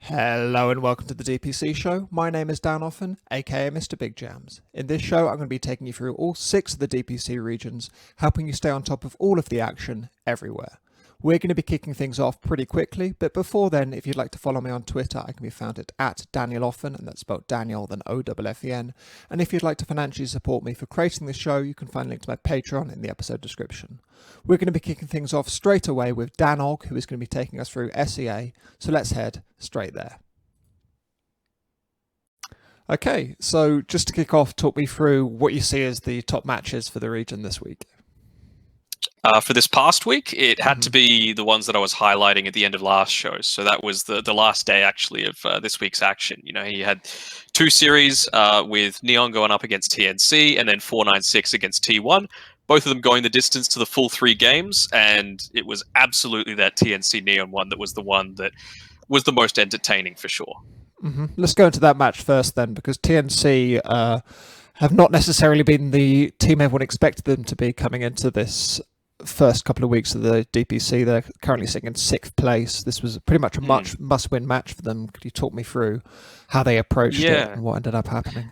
Hello and welcome to the DPC Show. My name is Dan Offen, aka Mr. Big Jams. In this show, I'm going to be taking you through all 6 of the DPC regions, helping you stay on top of all of the action everywhere. We're going to be kicking things off pretty quickly, but before then, if you'd like to follow me on Twitter, I can be found at Daniel Offen, and that's spelled Daniel, then O-F-F-E-N. And if you'd like to financially support me for creating this show, you can find a link to my Patreon in the episode description. We're going to be kicking things off straight away with Dan Og, who is going to be taking us through SEA, so let's head straight there. Okay, so just to kick off, talk me through what you see as the top matches for the region this week. For this past week, it had to be the ones that I was highlighting at the end of last show. So that was the last day, actually, of this week's action. You know, he had 2 series with Neon going up against TNC and then 496 against T1. Both of them going the distance to the full 3 games. And it was absolutely that TNC Neon one that was the one that was the most entertaining for sure. Let's go into that match first then, because TNC have not necessarily been the team everyone expected them to be coming into this first couple of weeks of the DPC. They're currently sitting in 6th place. This was pretty much a must-win match for them. Could you talk me through how they approached it and what ended up happening?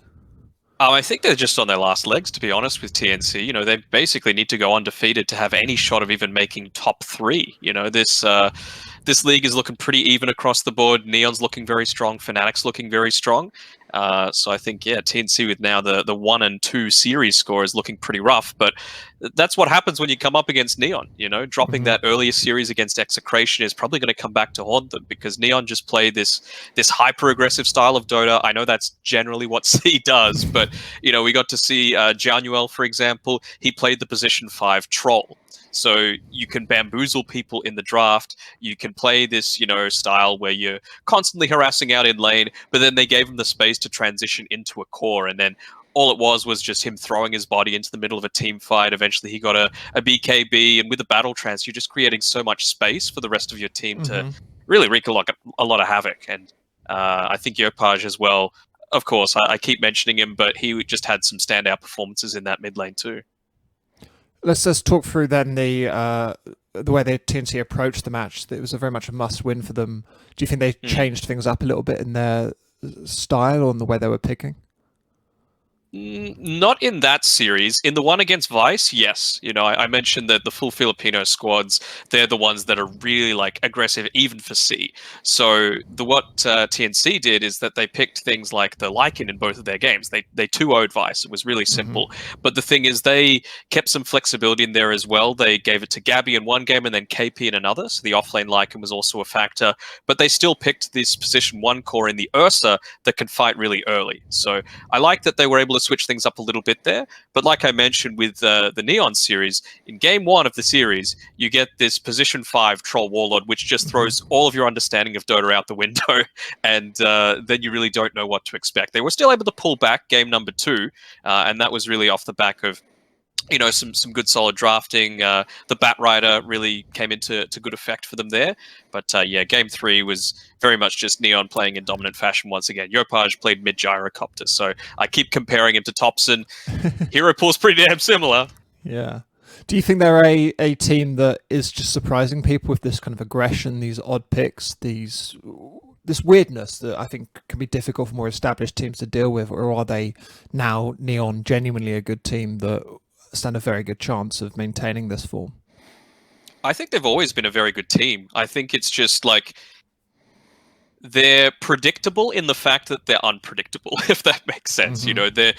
I think they're just on their last legs, to be honest, with TNC. You know, they basically need to go undefeated to have any shot of even making top 3. You know, this league is looking pretty even across the board. Neon's looking very strong. Fnatic's looking very strong. So I think, TNC with now the 1 and 2 series score is looking pretty rough. But that's what happens when you come up against Neon. You know, dropping that earlier series against Execration is probably going to come back to haunt them, because Neon just play this hyper-aggressive style of Dota. I know that's generally what C does, but, you know, we got to see Januel, for example. He played the position 5 troll. So you can bamboozle people in the draft. You can play this, you know, style where you're constantly harassing out in lane, but then they gave him the space to transition into a core. And then all it was just him throwing his body into the middle of a team fight. Eventually he got a BKB, and with the battle trance, you're just creating so much space for the rest of your team to really wreak a lot of havoc. And I think Yopaj as well, of course, I keep mentioning him, but he just had some standout performances in that mid lane too. Let's just talk through then the way the TNC approached the match. It was very much a must-win for them. Do you think they changed things up a little bit in their style or in the way they were picking? Not in that series. In the one against Vice, yes. You know, I mentioned that the full Filipino squads, they're the ones that are really like aggressive, even for C. So what TNC did is that they picked things like the Lycan in both of their games. They 2-0'd Vice. It was really simple. But the thing is, they kept some flexibility in there as well. They gave it to Gabby in one game and then KP in another. So the offlane Lycan was also a factor. But they still picked this position 1 core in the Ursa that can fight really early. So I like that they were able to switch things up a little bit there. But like I mentioned with the Neon series, in game 1 of the series, you get this position 5 troll warlord, which just throws all of your understanding of Dota out the window, and then you really don't know what to expect. They were still able to pull back game number 2, and that was really off the back of, you know, some good solid drafting. The Bat Rider really came into good effect for them there. But game 3 was very much just Neon playing in dominant fashion once again. Yopaj played mid gyrocopter, so I keep comparing him to Thompson. Hero Pool's pretty damn similar. Yeah. Do you think they're a team that is just surprising people with this kind of aggression, these odd picks, this weirdness that I think can be difficult for more established teams to deal with? Or are they now, Neon, genuinely a good team that stand a very good chance of maintaining this form? I think they've always been a very good team. I think it's just like they're predictable in the fact that they're unpredictable, if that makes sense. You know, they're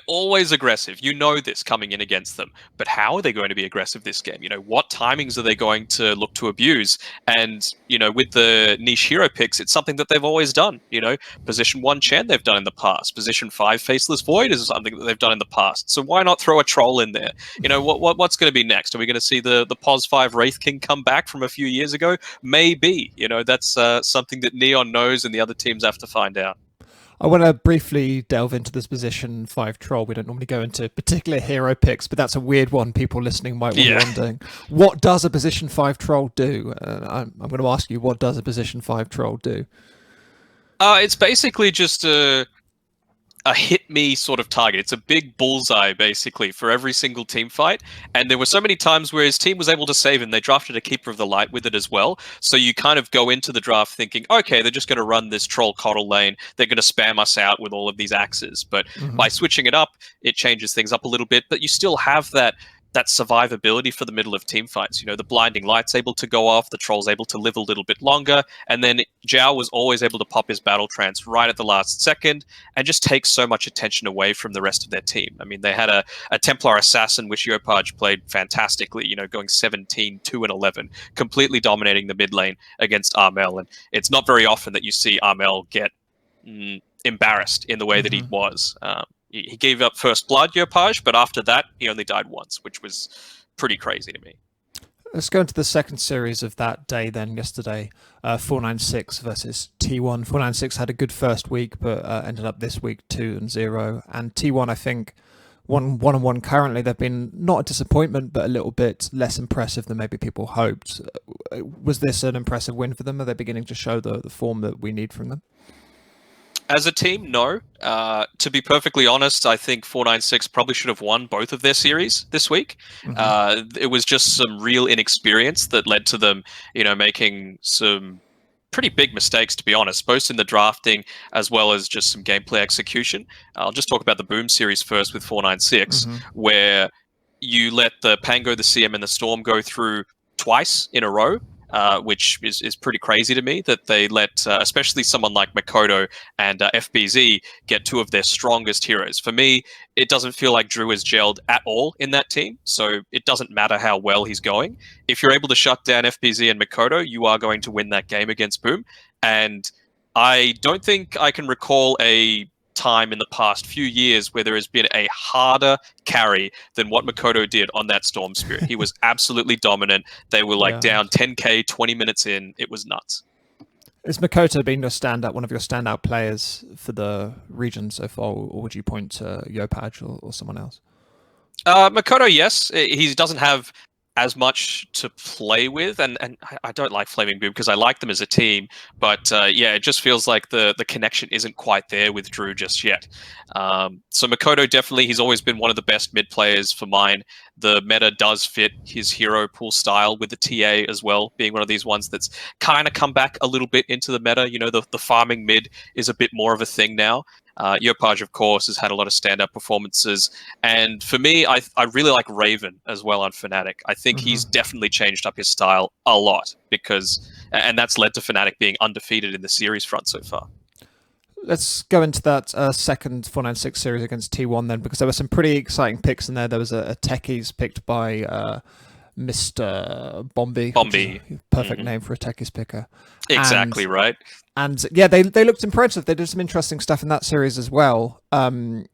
always aggressive. You know this coming in against them. But how are they going to be aggressive this game? You know, what timings are they going to look to abuse? And, you know, with the niche hero picks, it's something that they've always done. You know, position 1 Chen they've done in the past. Position 5 Faceless Void is something that they've done in the past. So why not throw a troll in there? You know, what's going to be next? Are we going to see the POS 5 Wraith King come back from a few years ago? Maybe. You know, that's something that Neon knows and the other teams have to find out. I want to briefly delve into this position 5 troll. We don't normally go into particular hero picks, but that's a weird one people listening might be wondering. What does a position 5 troll do? I'm going to ask you, what does a position 5 troll do? It's basically just a hit me sort of target. It's a big bullseye basically for every single team fight. And there were so many times where his team was able to save him. They drafted a Keeper of the Light with it as well. So you kind of go into the draft thinking, okay, they're just going to run this troll coddle lane. They're going to spam us out with all of these axes. But by switching it up, it changes things up a little bit. But you still have that survivability for the middle of team fights. You know, the blinding light's able to go off, the troll's able to live a little bit longer, and then Zhao was always able to pop his battle trance right at the last second and just take so much attention away from the rest of their team. I mean, they had a Templar Assassin, which Yopaj played fantastically, you know, going 17, 2, and 11, completely dominating the mid lane against Armel. And it's not very often that you see Armel get embarrassed in the way that he was. He gave up first blood, Yopaj, but after that, he only died once, which was pretty crazy to me. Let's go into the second series of that day then, yesterday. 496 versus T1. 496 had a good first week, but ended up this week 2-0. And T1, I think, 1-1 currently. They've been not a disappointment, but a little bit less impressive than maybe people hoped. Was this an impressive win for them? Are they beginning to show the form that we need from them? As a team, no. To be perfectly honest, I think 496 probably should have won both of their series this week. It was just some real inexperience that led to them, you know, making some pretty big mistakes, to be honest, both in the drafting as well as just some gameplay execution. I'll just talk about the Boom series first with 496, where you let the Pango, the CM, and the Storm go through twice in a row. Which is pretty crazy to me that they let, especially someone like Makoto and FBZ, get two of their strongest heroes. For me, it doesn't feel like Drew is gelled at all in that team, so it doesn't matter how well he's going. If you're able to shut down FBZ and Makoto, you are going to win that game against Boom. And I don't think I can recall a time in the past few years where there has been a harder carry than what Makoto did on that Storm Spirit. He was absolutely dominant. They were down 10k 20 minutes in. It was nuts. Has Makoto been one of your standout players for the region so far, or would you point to Yopaj or someone else? Makoto, yes. He doesn't have as much to play with, and I don't like Flaming Boom because I like them as a team, but yeah, it just feels like the connection isn't quite there with Drew just yet. So Makoto, definitely, he's always been one of the best mid players for mine. The meta does fit his hero pool style with the TA as well, being one of these ones that's kind of come back a little bit into the meta. You know, the farming mid is a bit more of a thing now. Yopaj, of course, has had a lot of standout performances. And for me, I really like Raven as well on Fnatic. I think he's definitely changed up his style a lot and that's led to Fnatic being undefeated in the series front so far. Let's go into that second 496 series against T1 then, because there were some pretty exciting picks in there. There was a Techies picked by Mr. Bombi. Perfect name for a Techies picker. Exactly right. And yeah, they looked impressive. They did some interesting stuff in that series as well. T1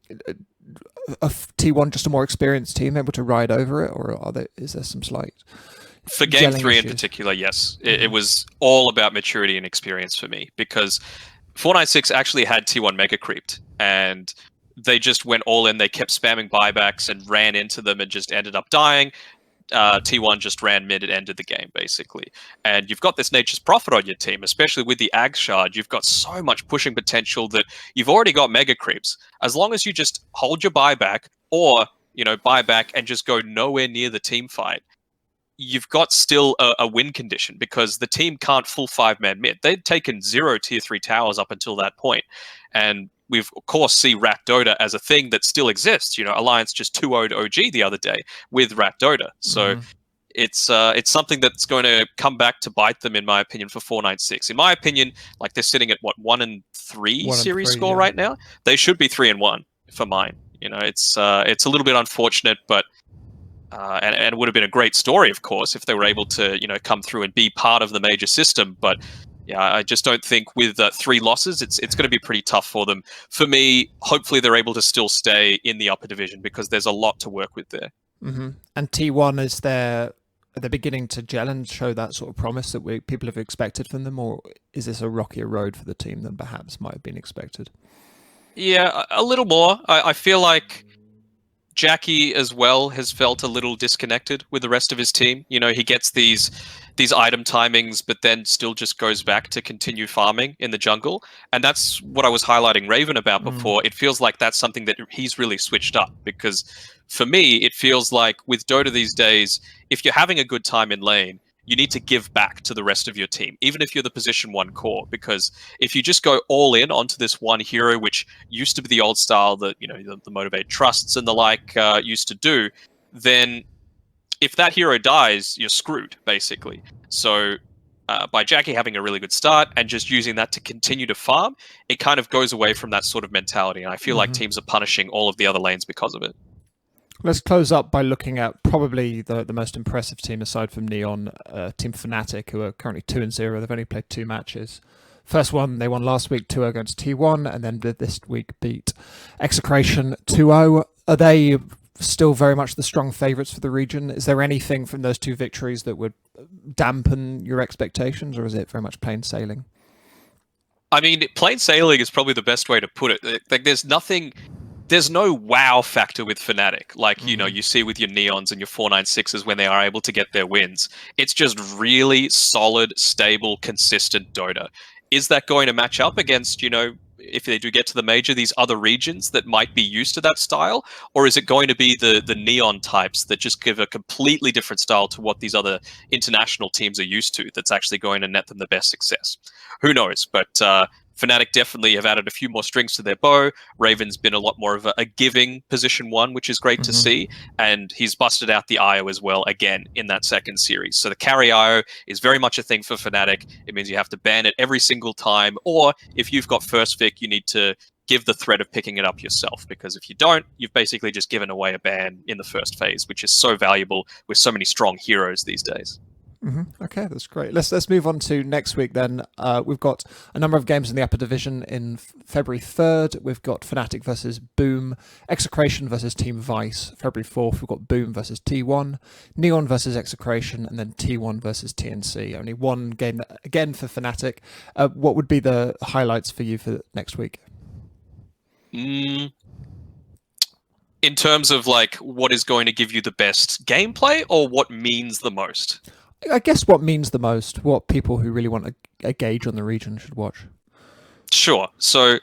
just a more experienced team, able to ride over it, or is there some slight? For game 3 in particular, yes. It was all about maturity and experience for me, because 496 actually had T1 mega creeped, and they just went all in. They kept spamming buybacks and ran into them and just ended up dying. T1 just ran mid and ended the game, basically. And you've got this Nature's Prophet on your team, especially with the Ag Shard. You've got so much pushing potential that you've already got mega creeps. As long as you just hold your buyback, or, you know, buy back and just go nowhere near the team fight, you've got still a win condition, because the team can't full 5-man mid. They'd taken 0 tier 3 towers up until that point. And we've, of course, see Rat Dota as a thing that still exists. You know, Alliance just 2-0'd OG the other day with Rat Dota. So it's something that's going to come back to bite them, in my opinion, for 496. In my opinion, like, they're sitting at, what, 1-3 series score right now? They should be 3-1 for mine. You know, it's a little bit unfortunate, but and it would have been a great story, of course, if they were able to, you know, come through and be part of the major system. But yeah, I just don't think with 3 losses, it's going to be pretty tough for them. For me, hopefully they're able to still stay in the upper division, because there's a lot to work with there. And T1, are they beginning to gel and show that sort of promise that people have expected from them, or is this a rockier road for the team than perhaps might have been expected? Yeah, a little more. I feel like Jackie as well has felt a little disconnected with the rest of his team. You know, he gets these these item timings, but then still just goes back to continue farming in the jungle. And that's what I was highlighting Raven about before. It feels like that's something that he's really switched up, because for me, it feels like with Dota these days, if you're having a good time in lane, you need to give back to the rest of your team, even if you're the position 1 core, because if you just go all in onto this one hero, which used to be the old style that, the Motivate Trusts and the like used to do, then if that hero dies, you're screwed, basically. So by Jackie having a really good start and just using that to continue to farm, it kind of goes away from that sort of mentality. And I feel like teams are punishing all of the other lanes because of it. Let's close up by looking at probably the most impressive team aside from Neon, Team Fnatic, who are currently 2-0. They've only played 2 matches. First one, they won last week 2-0 against T1, and then this week beat Execration 2-0. Are they still very much the strong favourites for the region? Is there anything from those 2 victories that would dampen your expectations, or is it very much plain sailing? I mean, plain sailing is probably the best way to put it. Like, there's no wow factor with Fnatic, like, you see with your Neons and your 496s when they are able to get their wins. It's just really solid, stable, consistent Dota. Is that going to match up against, if they do get to the major, these other regions that might be used to that style? Or is it going to be the Neon types that just give a completely different style to what these other international teams are used to, that's actually going to net them the best success? Who knows? But Fnatic definitely have added a few more strings to their bow. Raven's been a lot more of a giving position 1, which is great to see. And he's busted out the IO as well again in that second series. So the carry IO is very much a thing for Fnatic. It means you have to ban it every single time. Or if you've got first pick, you need to give the threat of picking it up yourself. Because if you don't, you've basically just given away a ban in the first phase, which is so valuable with so many strong heroes these days. Okay, that's great. Let's move on to next week then. We've got a number of games in the upper division in February 3rd. We've got Fnatic versus Boom, Execration versus Team Vice. February 4th, we've got Boom versus T1, Neon versus Execration, and then T1 versus TNC. Only one game again for Fnatic. What would be the highlights for you for next week? In terms of like what is going to give you the best gameplay, or what means the most? I guess what means the most, what people who really want a gauge on the region should watch. Sure. So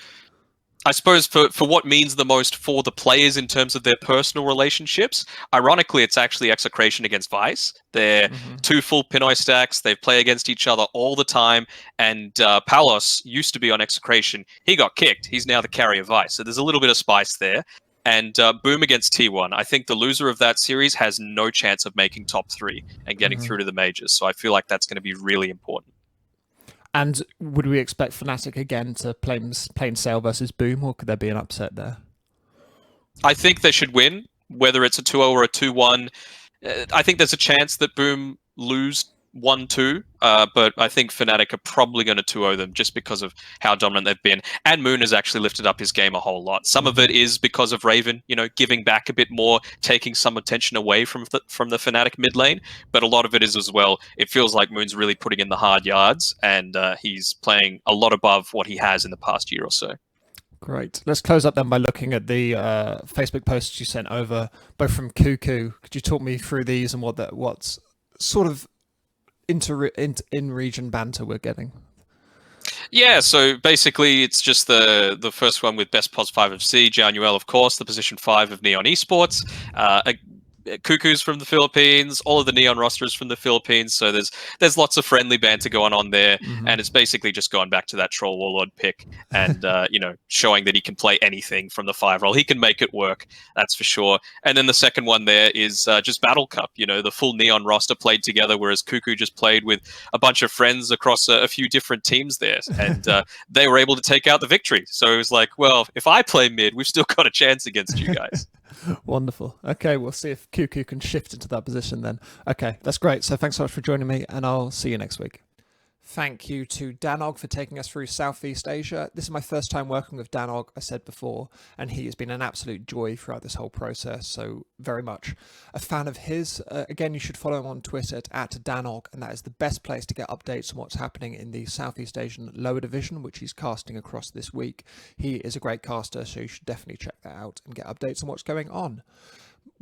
I suppose for what means the most for the players in terms of their personal relationships, ironically, it's actually Execration against Vice. They're 2 full Pinoy stacks. They play against each other all the time. And Palos used to be on Execration. He got kicked. He's now the carry of Vice. So there's a little bit of spice there. And Boom against T1. I think the loser of that series has no chance of making top 3 and getting through to the majors. So I feel like that's going to be really important. And would we expect Fnatic again to plain sail versus Boom, or could there be an upset there? I think they should win, whether it's a 2-0 or a 2-1. I think there's a chance that Boom lose 1-2, but I think Fnatic are probably going to 2-0 them just because of how dominant they've been. And Moon has actually lifted up his game a whole lot. Some of it is because of Raven, giving back a bit more, taking some attention away from the Fnatic mid lane. But a lot of it is as well, it feels like Moon's really putting in the hard yards, and he's playing a lot above what he has in the past year or so. Great. Let's close up then by looking at the Facebook posts you sent over, both from Cuckoo. Could you talk me through these and what's sort of in-region banter we're getting? Yeah, so basically it's just the first one with best pos 5 of C, Januel, of course, the position 5 of Neon Esports, Cuckoo's from the Philippines, all of the Neon rosters from the Philippines, so there's lots of friendly banter going on there, and it's basically just going back to that Troll Warlord pick and showing that he can play anything from the 5 role. He can make it work, that's for sure. And then the second one there is just Battle Cup, the full Neon roster played together, whereas Cuckoo just played with a bunch of friends across a few different teams there, and they were able to take out the victory. So it was like, well, if I play mid, we've still got a chance against you guys. Wonderful. Okay, we'll see if Cuckoo can shift into that position then. Okay, that's great. So thanks so much for joining me, and I'll see you next week. Thank you to Danog for taking us through Southeast Asia. This is my first time working with Danog, I said before, and he has been an absolute joy throughout this whole process, so very much a fan of his. Again, you should follow him on Twitter at Danog, and that is the best place to get updates on what's happening in the Southeast Asian lower division, which he's casting across this week. He is a great caster, so you should definitely check that out and get updates on what's going on.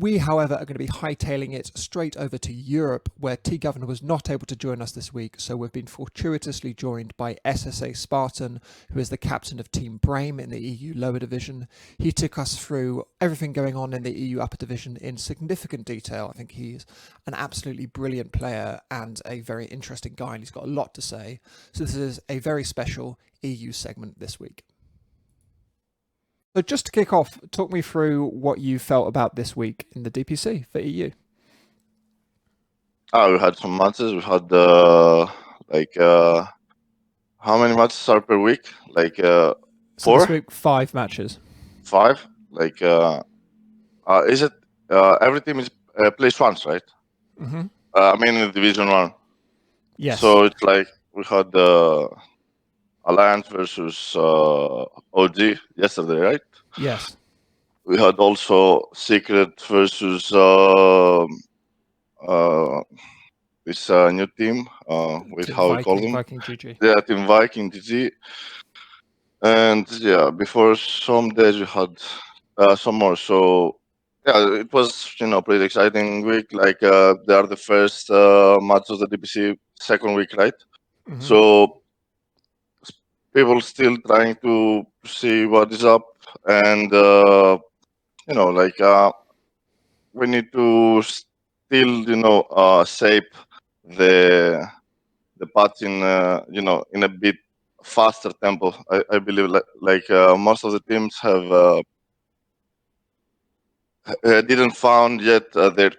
We, however, are going to be hightailing it straight over to Europe, where T Governor was not able to join us this week, so we've been fortuitously joined by SSA Spartan, who is the captain of Team Brame in the EU lower division. He took us through everything going on in the EU upper division in significant detail. I think he's an absolutely brilliant player and a very interesting guy, and he's got a lot to say. So this is a very special EU segment this week. So just to kick off, talk me through what you felt about this week in the DPC for EU. We had some matches. We had how many matches are per week? Like So 4, this week, 5 matches. 5. Like is it every team is plays once, right? Mm-hmm. I mean in Division 1. Yes. So it's like we had Alliance versus OG yesterday, right? Yes. We had also Secret versus this new team. With Team how we Viking, call them? Viking GG. Yeah, Team Viking GG. And yeah, before some days we had some more. So yeah, it was pretty exciting week. Like they are the first match of the DPC second week, right? Mm-hmm. So people still trying to see what is up, and we need to still shape the patch in in a bit faster tempo. I believe most of the teams have didn't found yet their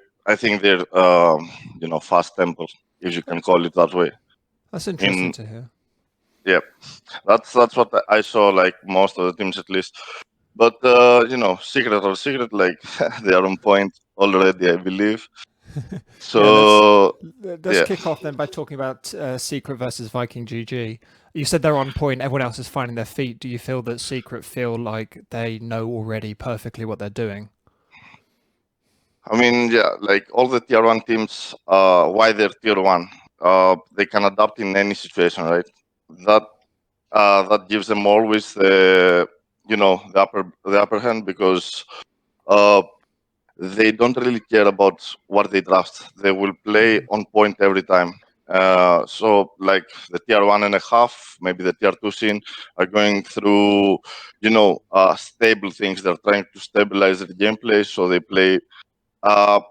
fast tempo, if you can call it that way. That's interesting to hear. Yeah, that's what I saw, like most of the teams at least. But secret or secret, like they are on point already, I believe. So let's kick off then by talking about Secret versus Viking GG. You said they're on point. Everyone else is finding their feet. Do you feel that Secret feel like they know already perfectly what they're doing? I mean, yeah, like all the tier 1 teams, why they're tier 1? They can adapt in any situation, right? That gives them always the upper hand, because they don't really care about what they draft. They will play on point every time. So like the tier 1.5, maybe the tier 2 scene are going through stable things. They're trying to stabilize the gameplay, so they play like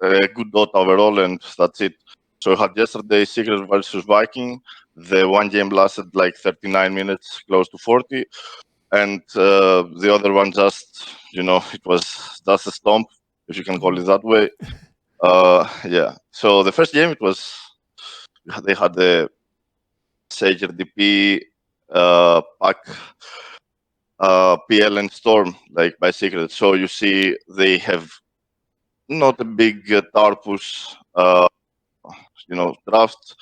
a good dot overall, and that's it. So we had yesterday Secret versus Viking. The one game lasted like 39 minutes, close to 40, and the other one just it was just a stomp, if you can call it that way. Yeah. So the first game, they had the Sager DP pack PL and Storm, like by Secret. So you see they have not a big tower push draft.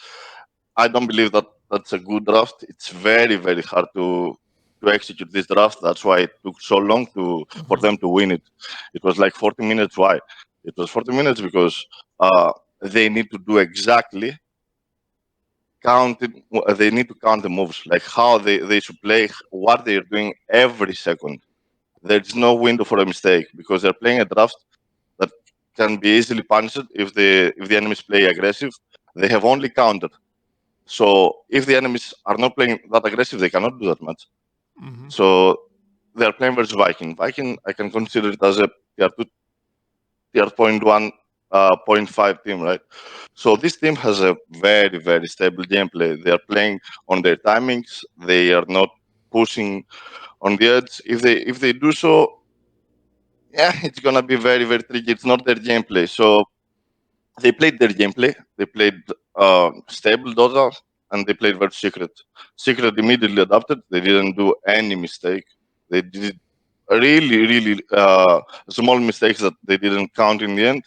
I don't believe that that's a good draft. It's very, very hard to execute this draft. That's why it took so long for them to win it. It was like 40 minutes. Why? It was 40 minutes because they need to do exactly they need to count the moves, like how they should play, what they're doing every second. There's no window for a mistake, because they're playing a draft that can be easily punished if the enemies play aggressive. They have only counter. So if the enemies are not playing that aggressive, they cannot do that much. So they're playing versus Viking. Viking, I can consider it as a tier 2, tier 0.1, 0.5 team, right? So this team has a very, very stable gameplay. They are playing on their timings. They are not pushing on the edge. If they do so, yeah, it's gonna be very, very tricky. It's not their gameplay. So they played their gameplay. They played stable Dota, and they played very Secret. Secret immediately adapted. They didn't do any mistake. They did really, really small mistakes that they didn't count in the end.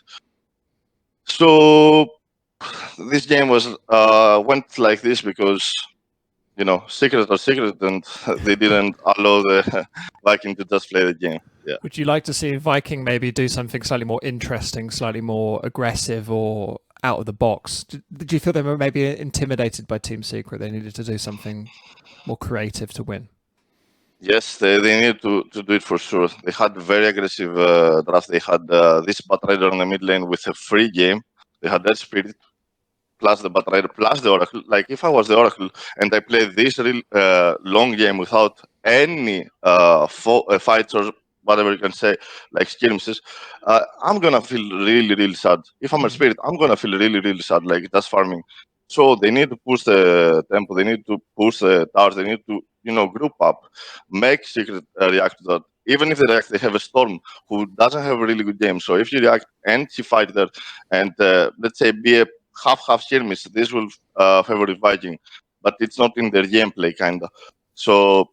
So this game went like this because Secret are Secret, and they didn't allow the Viking to just play the game. Yeah. Would you like to see Viking maybe do something slightly more interesting, slightly more aggressive, or out of the box? Did you feel they were maybe intimidated by Team Secret? They needed to do something more creative to win? Yes, they need to do it for sure. They had very aggressive draft. They had this Batrider on the mid lane with a free game. They had that spirit plus the Batrider plus the Oracle. Like if I was the Oracle and I played this real long game without any fights or whatever you can say, like skirmishes, I'm gonna feel really, really sad. If I'm a spirit, I'm gonna feel really, really sad. Like that's farming. So they need to push the tempo. They need to push the towers. They need to, group up, make Secret react to that. Even if they react, they have a Storm who doesn't have a really good game. So if you react and she fight there, and let's say be a half skirmish, this will favor the Viking, but it's not in their gameplay, kinda. So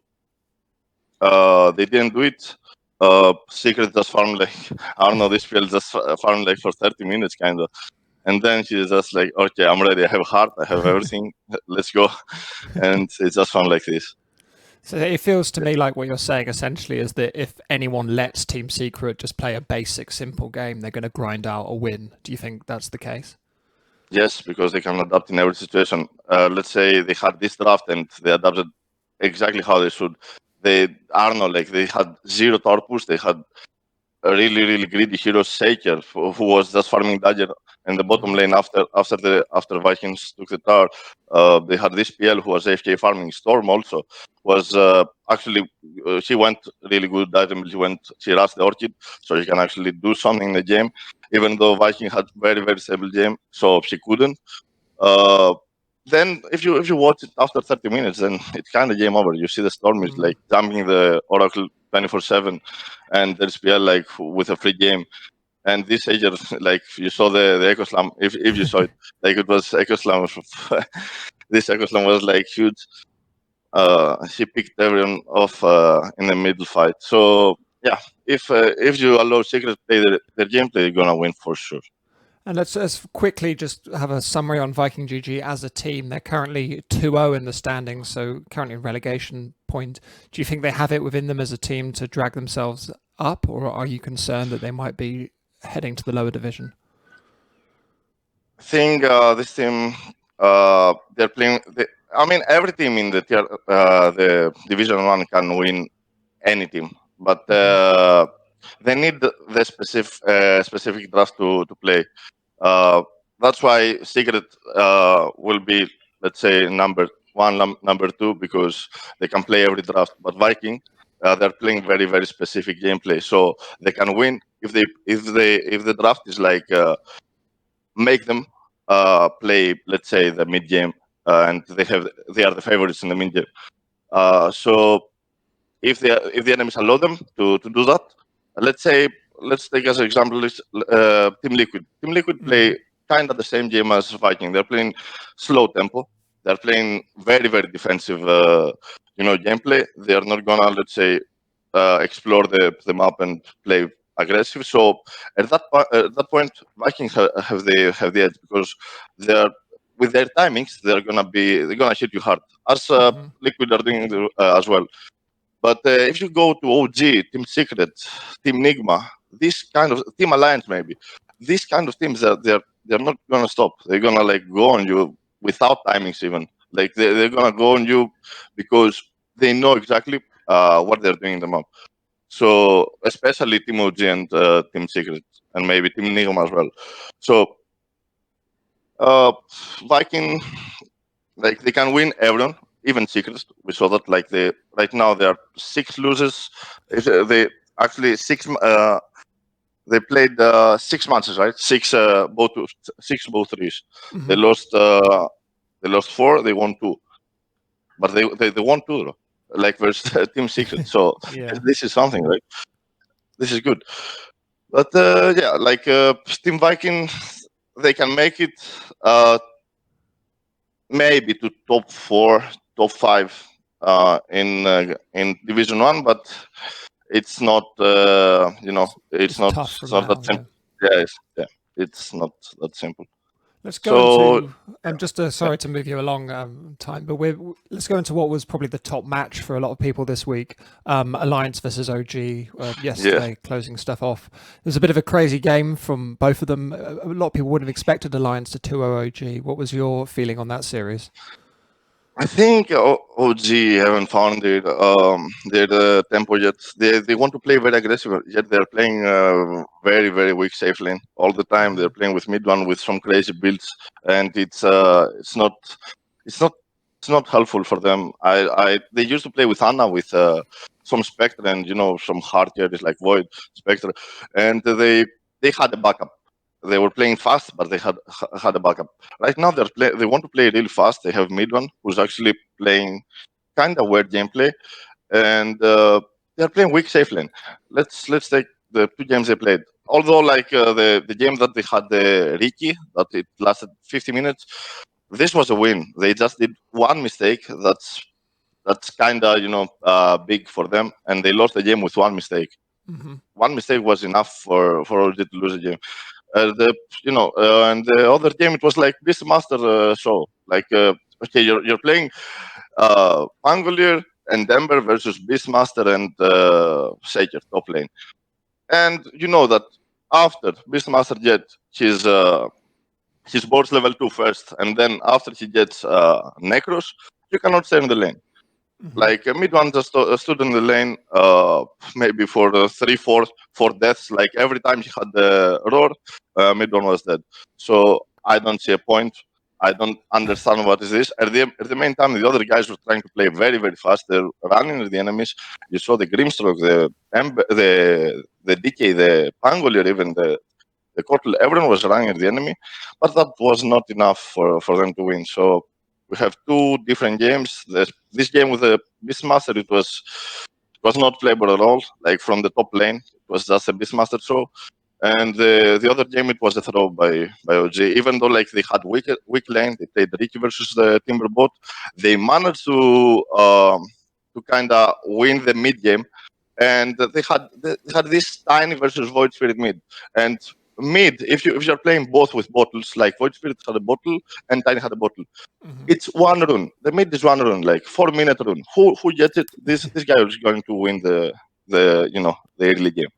they didn't do it. Secret just farmed like I don't know. This field just farmed like for 30 minutes, kinda. And then she's just like, okay, I'm ready. I have heart. I have everything. Let's go. And it's just fun like this. So it feels to me like what you're saying essentially is that if anyone lets Team Secret just play a basic, simple game, they're going to grind out a win. Do you think that's the case? Yes, because they can adapt in every situation. Let's say they had this draft and they adapted exactly how they should. They had 0 tower push. They had a really, really greedy hero, Shaker, who was just farming Dagger in the bottom lane after Vikings took the tower. They had this PL who was AFK farming. Storm also was actually she went really good item. She rushed the Orchid, so she can actually do something in the game. Even though Viking had very, very stable game, so she couldn't. Then if you watch it after 30 minutes, then it's kind of game over. You see the Storm is like jumping the Oracle 24/7, and there's PL like with a free game. And this Ager, like you saw the Echo Slam, if you saw it, like it was Echo Slam. This Echo Slam was like huge. He picked everyone off in the middle fight. So yeah, if you allow Secret to play their gameplay, they're gonna win for sure. And let's quickly just have a summary on Viking GG as a team. They're currently 2-0 in the standings, so currently in relegation point. Do you think they have it within them as a team to drag themselves up, or are you concerned that they might be heading to the lower division? I think this team, they're playing. Every team in the the Division 1 can win any team, but they need the specific draft to play. That's why Secret will be, let's say, number 1, number 2, because they can play every draft. But Viking, they're playing very, very specific gameplay, so they can win if the draft is like make them play, let's say, the mid game, and they are the favorites in the mid game. So if the enemies allow them to do that, let's take as an example Team Liquid. Team Liquid play kind of the same game as Viking. They're playing slow tempo. They're playing very, very defensive, gameplay. They are not gonna, let's say, explore the map and play aggressive. So at that point, Vikings have the edge, because with their timings, they're gonna hit you hard, as Liquid are doing as well. But if you go to OG, Team Secret, Team Nigma, this kind of Team Alliance, maybe these kind of teams, they're not gonna stop. They're gonna like go on you without timings even. Like they're gonna go on you because they know exactly what they're doing in the map. So especially Team OG and Team Secret, and maybe Team Nigma as well. So Viking, like they can win everyone, even Secrets. We saw that right now there are 6 losers. They actually they played 6 matches, right? 6 both threes. They lost 4. They won 2, but they won 2 though, like versus Team Secret. So this is something, right? This is good. But yeah, like Team Viking, they can make it maybe to top 4, top 5 in Division 1, but it's not it's not that simple. It's not that simple. Let's go into. I'm just sorry to move you along time, but let's go into what was probably the top match for a lot of people this week. Alliance versus OG yesterday, closing stuff off. It was a bit of a crazy game from both of them. A lot of people would have expected Alliance to 2-0 OG. What was your feeling on that series? I think OG haven't found their tempo yet. They want to play very aggressive, yet they're playing very very weak safe lane all the time. They're playing with mid one with some crazy builds, and it's not it's not helpful for them. I they used to play with Anna with some Spectre and some hard carries like Void Spectre, and they had a backup. They were playing fast, but they had a backup. Right now, they want to play really fast. They have Midone, who's actually playing kind of weird gameplay, and they're playing weak safe lane. Let's take the two games they played. Although, like the game that they had the Ricky, that it lasted 50 minutes, this was a win. They just did one mistake. That's kind of big for them, and they lost the game with one mistake. One mistake was enough for OG to lose the game. And the other game it was like Beastmaster show. Like okay, you're playing Pangolier and Denver versus Beastmaster and Shaker top lane, and you know that after Beastmaster gets his board's level 2 first, and then after he gets Necros, you cannot stay in the lane. Like mid one just stood in the lane, maybe for 4 deaths. Like every time he had the roar, mid one was dead. So I don't see a point. I don't understand what is this. At the main time, the other guys were trying to play very very fast. They're running at the enemies. You saw the Grimstroke, the DK, the Pangolier, even the Cortal. Everyone was running at the enemy, but that was not enough for them to win. So we have two different games. This game with the Beastmaster, it was not playable at all. Like from the top lane, it was just a Beastmaster throw. And the other game, it was a throw by OG. Even though like they had weak lane, they played Ricky versus the Timber bot. They managed to kind of win the mid game, and they had this Tiny versus Void Spirit mid. And mid, if you're playing both with bottles, like Void Spirit had a bottle and Tiny had a bottle, it's one rune. The mid is one rune, like 4-minute rune. Who gets it? This guy is going to win the early game,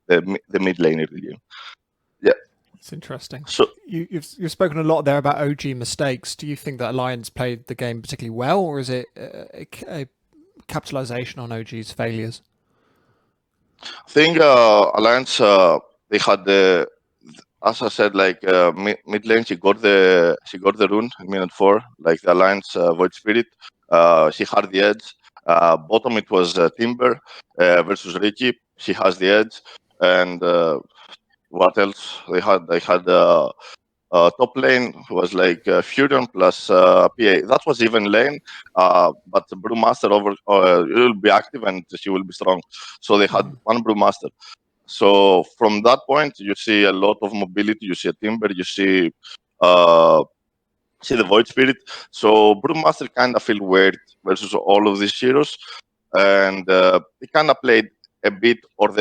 the mid lane early game. Yeah, it's interesting. so You've spoken a lot there about OG mistakes. Do you think that Alliance played the game particularly well, or is it a capitalization on OG's failures? I think Alliance they had the, as I said, like mid lane she got the rune in minute 4, like the Alliance Void Spirit. She had the edge. Bottom it was Timber versus Ricky. She has the edge, and what else they had? They had top lane was like Furion plus PA. That was even lane, but the Brewmaster will be active and she will be strong. So they had one Brewmaster. So from that point, you see a lot of mobility. You see a Timber. You see the Void Spirit. So Brewmaster kind of feel weird versus all of these heroes, and they kind of played a bit on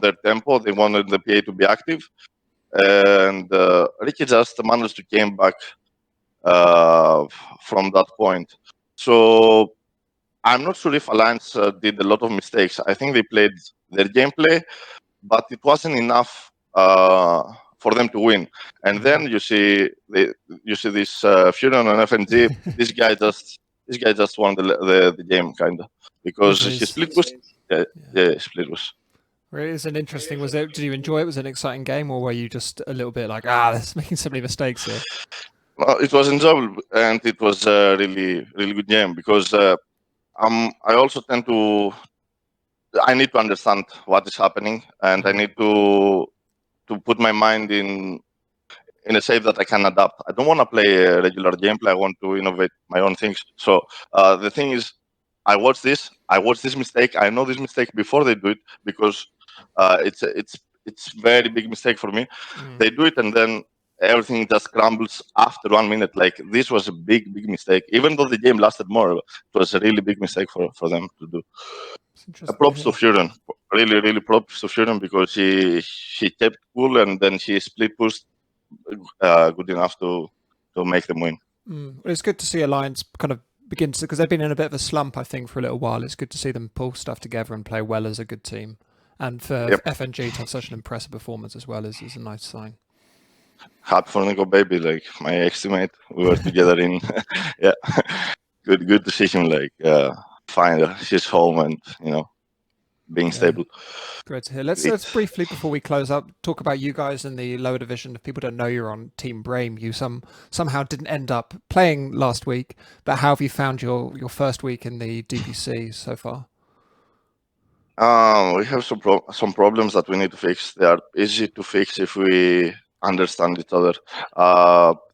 their tempo. They wanted the PA to be active, and Ricky just managed to came back from that point. So I'm not sure if Alliance did a lot of mistakes. I think they played their gameplay, but it wasn't enough for them to win. And then you see this Furion and FNG. This guy just won the game kind of because his split push. Yeah, split push. It is an interesting. Did you enjoy it? Was it an exciting game, or were you just a little bit like, this making so many mistakes here? Well, it was enjoyable, and it was a really good game because I also tend to. I need to understand what is happening, and I need to put my mind in a shape that I can adapt. I don't want to play a regular gameplay. I want to innovate my own things. So the thing is, I watch this mistake. I know this mistake before they do it because it's very big mistake for me. They do it and then everything just crumbles after 1 minute. Like this was a big mistake. Even though the game lasted more, it was a really big mistake for them to do. Props to Furion. Really props to Furion because she kept cool and then she split pushed good enough to make them win. Well, it's good to see Alliance kind of begin to, because they've been in a bit of a slump, I think, for a little while. It's good to see them pull stuff together and play well as a good team. And for FNG to have such an impressive performance as well is a nice sign. Happy for Nico Baby, like my ex-teammate. We were together in, yeah. good to see him like find his home and being stable. Great to hear. Let's briefly, before we close up, talk about you guys in the lower division. If people don't know you're on Team Brame, you somehow didn't end up playing last week, but how have you found your first week in the DPC so far? We have some problems that we need to fix. They are easy to fix if we understand each other.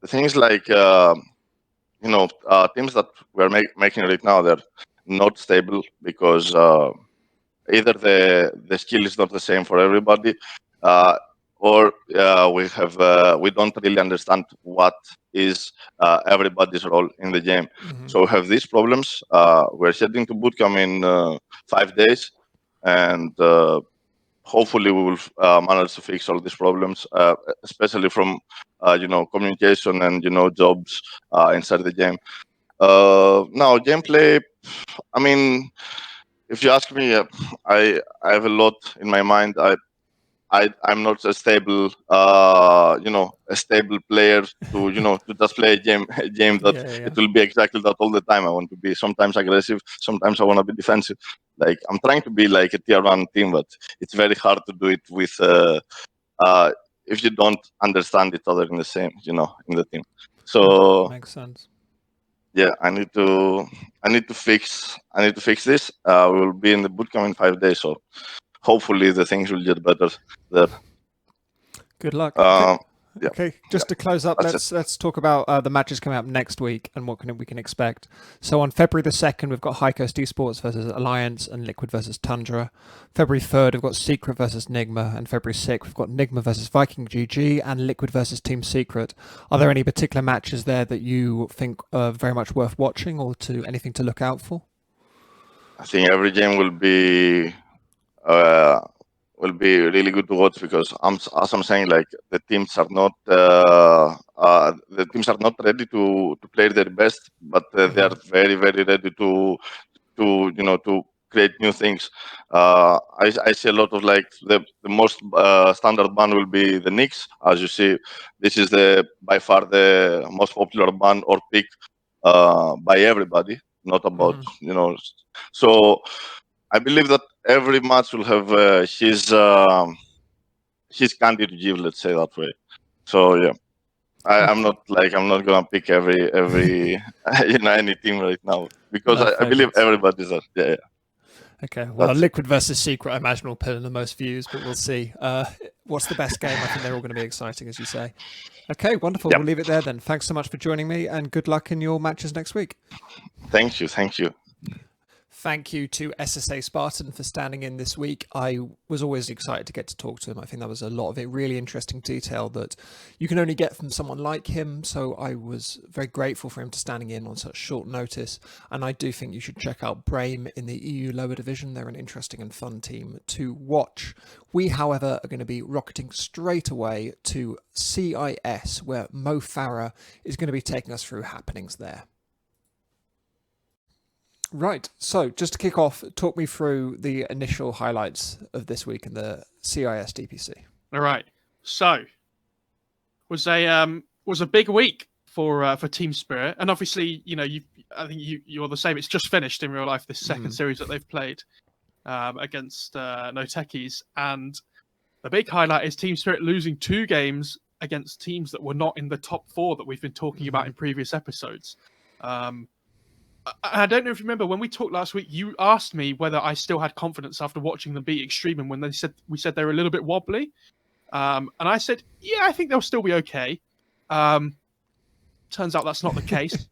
Things like teams that we're making right now, they're not stable because either the skill is not the same for everybody, or we don't really understand what is everybody's role in the game. So we have these problems. We're heading to bootcamp in 5 days, and hopefully we will manage to fix all these problems, especially from communication and jobs inside the game. Now gameplay, I mean, if you ask me, I have a lot in my mind. I'm not a stable a stable player to to just play a game that it will be exactly that all the time. I want to be sometimes aggressive, sometimes I want to be defensive. Like I'm trying to be like a tier 1 team, but it's very hard to do it with if you don't understand each other in the same in the team. So makes sense. Yeah, I need to fix this. We will be in the bootcamp in 5 days, so hopefully the things will get better there. Good luck. Yeah. Okay, just to close up, let's talk about the matches coming up next week and what we can expect. So on February the 2nd, we've got High Coast Esports versus Alliance and Liquid versus Tundra. February 3rd, we've got Secret versus Nigma, and February 6th, we've got Nigma versus Viking GG and Liquid versus Team Secret. Are there any particular matches there that you think are very much worth watching, or anything to look out for? I think every game will be really good to watch because as I'm saying, like the teams are not ready to play their best, but they are very ready to create new things. I see a lot of like the most standard ban will be the Knicks. As you see, this is by far the most popular ban or pick by everybody, not about So I believe that every match will have his candy to give, let's say that way. So yeah, I'm not gonna pick every any team right now because I believe everybody's there. Yeah. Okay, well, Liquid versus Secret, I imagine, will put in the most views, but we'll see. What's the best game? I think they're all going to be exciting, as you say. Okay, wonderful. We'll leave it there then. Thanks so much for joining me, and good luck in your matches next week. Thank you. Thank you to SSA Spartan for standing in this week. I was always excited to get to talk to him. I think that was a lot of it, really interesting detail that you can only get from someone like him. So I was very grateful for him to standing in on such short notice. And I do think you should check out Brame in the EU lower division. They're an interesting and fun team to watch. We, however, are going to be rocketing straight away to CIS, where Mo Farah is going to be taking us through happenings there. Right, so just to kick off, talk me through the initial highlights of this week in the CIS DPC. All right, so was a big week for Team Spirit, and obviously, I think you're the same. It's just finished in real life, this second series that they've played against No Techies, and the big highlight is Team Spirit losing 2 games against teams that were not in the top 4 that we've been talking about in previous episodes. I don't know if you remember when we talked last week, you asked me whether I still had confidence after watching them beat Extreme, and when we said they were a little bit wobbly. And I said, yeah, I think they'll still be okay. Turns out that's not the case.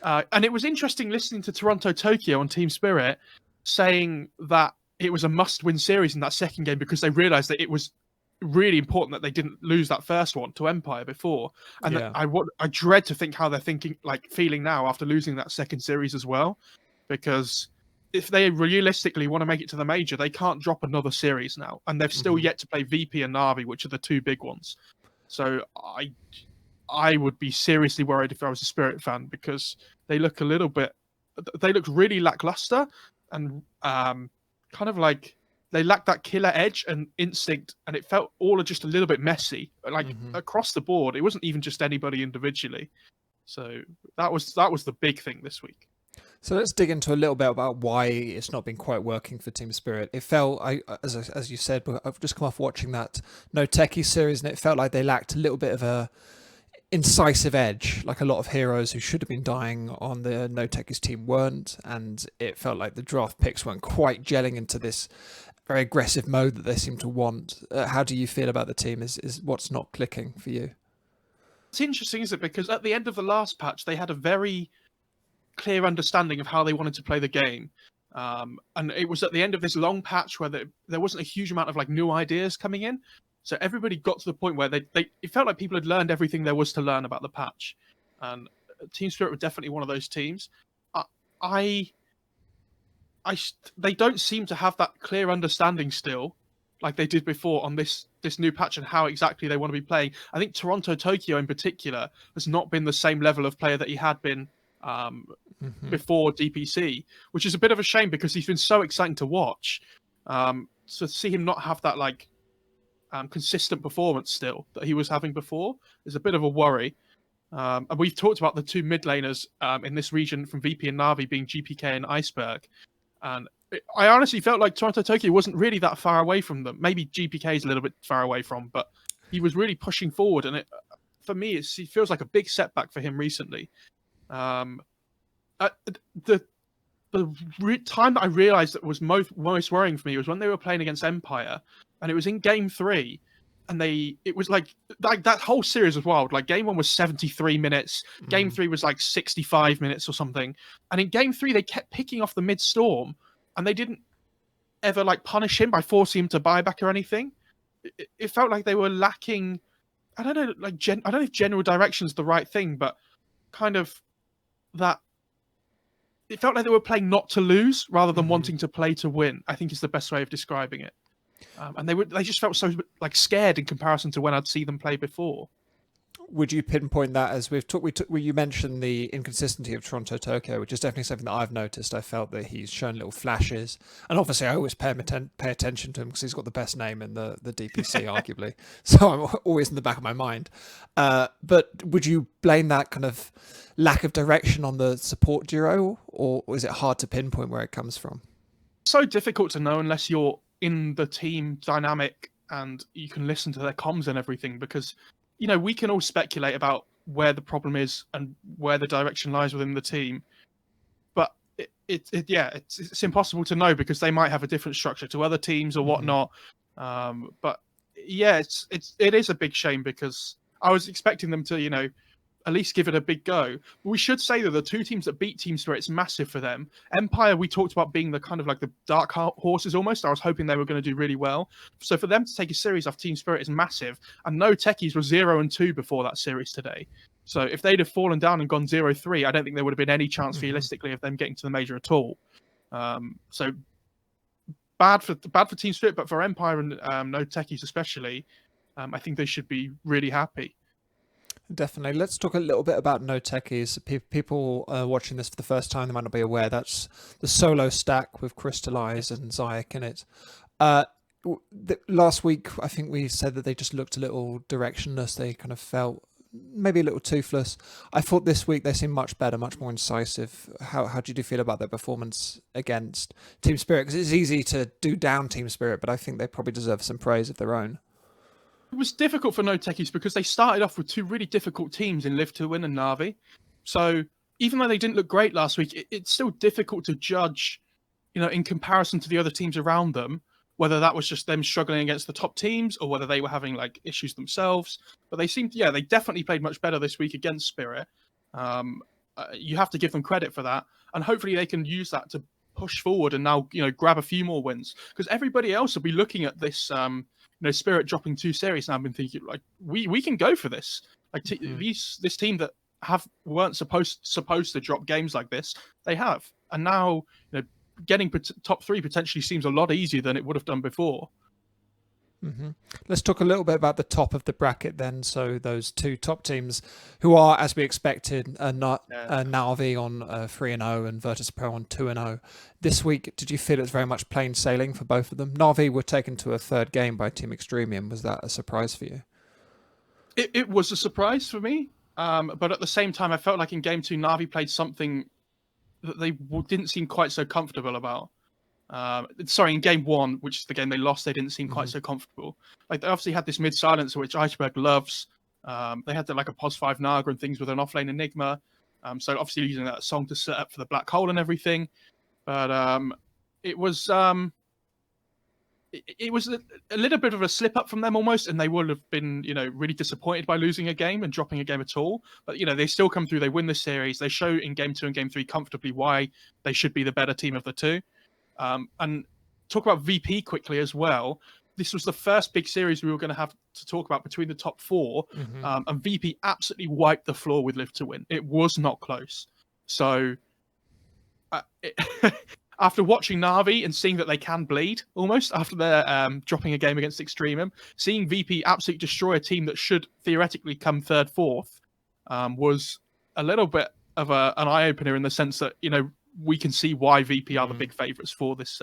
And it was interesting listening to Toronto Tokyo on Team Spirit saying that it was a must-win series in that second game because they realized that it was really important that they didn't lose that first one to Empire before. And I dread to think how they're feeling now after losing that second series as well, because if they realistically want to make it to the major, they can't drop another series now, and they've still yet to play VP and Na'Vi, which are the 2 big ones. So I would be seriously worried if I was a Spirit fan, because they look really lackluster and kind of like they lacked that killer edge and instinct, and it felt all just a little bit messy, across the board. It wasn't even just anybody individually. So that was the big thing this week. So let's dig into a little bit about why it's not been quite working for Team Spirit. It felt, as you said, I've just come off watching that No Techie series, and it felt like they lacked a little bit of a incisive edge. Like a lot of heroes who should have been dying on the No Techies team weren't, and it felt like the draft picks weren't quite gelling into this very aggressive mode that they seem to want. How do you feel about the team? Is what's not clicking for you? It's interesting, isn't it? Because at the end of the last patch, they had a very clear understanding of how they wanted to play the game. And it was at the end of this long patch where there wasn't a huge amount of like new ideas coming in. So everybody got to the point where it felt like people had learned everything there was to learn about the patch. And Team Spirit were definitely one of those teams. They don't seem to have that clear understanding still, like they did before on this new patch and how exactly they want to be playing. I think Toronto Tokyo in particular has not been the same level of player that he had been before DPC, which is a bit of a shame because he's been so exciting to watch. So to see him not have that like consistent performance still that he was having before is a bit of a worry. And we've talked about the two mid laners in this region from VP and Na'Vi being GPK and Iceberg. And I honestly felt like Toronto Tokyo wasn't really that far away from them. Maybe GPK is a little bit far away from, but he was really pushing forward. And for me, it feels like a big setback for him recently. The time that I realized that was most worrying for me was when they were playing against Empire, and it was in Game 3, and it was like that whole series was wild. Like Game 1 was 73 minutes, Game 3 was like 65 minutes or something, and in Game 3 they kept picking off the mid storm, and they didn't ever like punish him by forcing him to buyback or anything. It felt like they were lacking. I don't know, like I don't know if general direction is the right thing, but kind of that. It felt like they were playing not to lose rather than wanting to play to win, I think is the best way of describing it. And they just felt so like scared in comparison to when I'd see them play before. Would you pinpoint that as you mentioned the inconsistency of Toronto Tokyo, which is definitely something that I've noticed. I felt that he's shown little flashes, and obviously I always pay attention to him because he's got the best name in the DPC, arguably. So I'm always in the back of my mind. But would you blame that kind of lack of direction on the support duo, or is it hard to pinpoint where it comes from? So difficult to know unless you're in the team dynamic and you can listen to their comms and everything, because we can all speculate about where the problem is and where the direction lies within the team, but it's impossible to know because they might have a different structure to other teams or whatnot. But yeah, it is a big shame because I was expecting them to at least give it a big go. But we should say that the two teams that beat Team Spirit, it's massive for them. Empire, we talked about being the kind of like the dark horses almost. I was hoping they were going to do really well. So for them to take a series off Team Spirit is massive. And No Techies were 0-2 before that series today. So if they'd have fallen down and gone 0-3, I don't think there would have been any chance realistically of them getting to the major at all. So bad for Team Spirit, but for Empire and No Techies especially, I think they should be really happy. Definitely. Let's talk a little bit about No Techies. People watching this for the first time, they might not be aware. That's the solo stack with Crystallize and Zayak in it. Last week, I think we said that they just looked a little directionless. They kind of felt maybe a little toothless. I thought this week they seemed much better, much more incisive. How did you feel about their performance against Team Spirit? Because it's easy to do down Team Spirit, but I think they probably deserve some praise of their own. It was difficult for No Techies because they started off with two really difficult teams in Live to Win and Na'Vi. So even though they didn't look great last week, it's still difficult to judge, in comparison to the other teams around them, whether that was just them struggling against the top teams or whether they were having like issues themselves. But they they definitely played much better this week against Spirit. You have to give them credit for that. And hopefully they can use that to push forward and now, grab a few more wins. Because everybody else will be looking at this, Spirit dropping 2 series, and I've been thinking like we can go for this. Like this team that weren't supposed to drop games like this, they have, and now getting top 3 potentially seems a lot easier than it would have done before. Let's talk a little bit about the top of the bracket then. So those 2 top teams who are, as we expected, Na'Vi on 3-0 and Virtus Pro on 2-0. This week, did you feel it was very much plain sailing for both of them? Na'Vi were taken to a 3rd game by Team Extremium. Was that a surprise for you? It was a surprise for me, but at the same time, I felt like in Game 2, Na'Vi played something that they didn't seem quite so comfortable about. Sorry, in game 1, which is the game they lost, they didn't seem quite so comfortable. Like, they obviously had this mid silencer, which Iceberg loves. They had like a pos 5 Naga and things with an offlane Enigma. So obviously using that song to set up for the black hole and everything. But it was a little bit of a slip up from them almost, and they would have been, really disappointed by losing a game and dropping a game at all. But they still come through. They win the series. They show in game 2 and game 3 comfortably why they should be the better team of the two. And talk about VP quickly as well. This was the first big series we were going to have to talk about between the top 4, and VP absolutely wiped the floor with Live to Win. It was not close. So after watching Na'Vi and seeing that they can bleed almost after their dropping a game against Extremum, seeing VP absolutely destroy a team that should theoretically come 3rd, 4th was a little bit of an eye-opener in the sense that, we can see why VP are the big favourites for this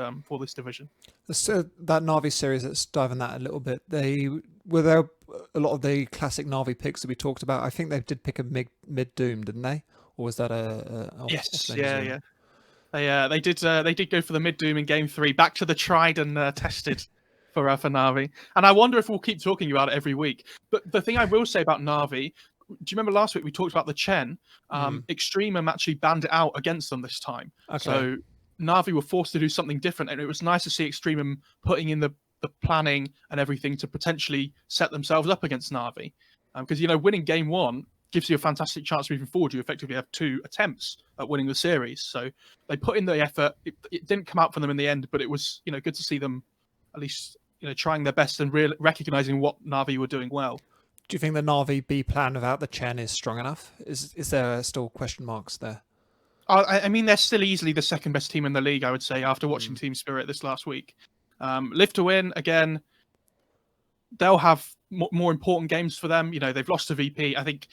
division. So that Na'Vi series, let's dive in that a little bit. Were there a lot of the classic Na'Vi picks that we talked about? I think they did pick a mid Doom, didn't they? Or was that yes, yeah. They did go for the mid Doom in game 3, back to the tried and tested for Na'Vi. And I wonder if we'll keep talking about it every week. But the thing I will say about Na'Vi, do you remember last week we talked about the Chen? Extremum actually banned it out against them this time. Okay. So Na'Vi were forced to do something different, and it was nice to see Extremum putting in the planning and everything to potentially set themselves up against Na'Vi. Because, winning game 1 gives you a fantastic chance moving forward. You effectively have 2 attempts at winning the series. So they put in the effort. It didn't come out for them in the end, but it was, good to see them at least, trying their best and really recognizing what Na'Vi were doing well. Do you think the Na'Vi B plan without the Chen is strong enough? Is there still question marks there? I mean, they're still easily the second best team in the league, I would say, after watching Team Spirit this last week. Live to Win, again, they'll have more important games for them. They've lost to VP. I think,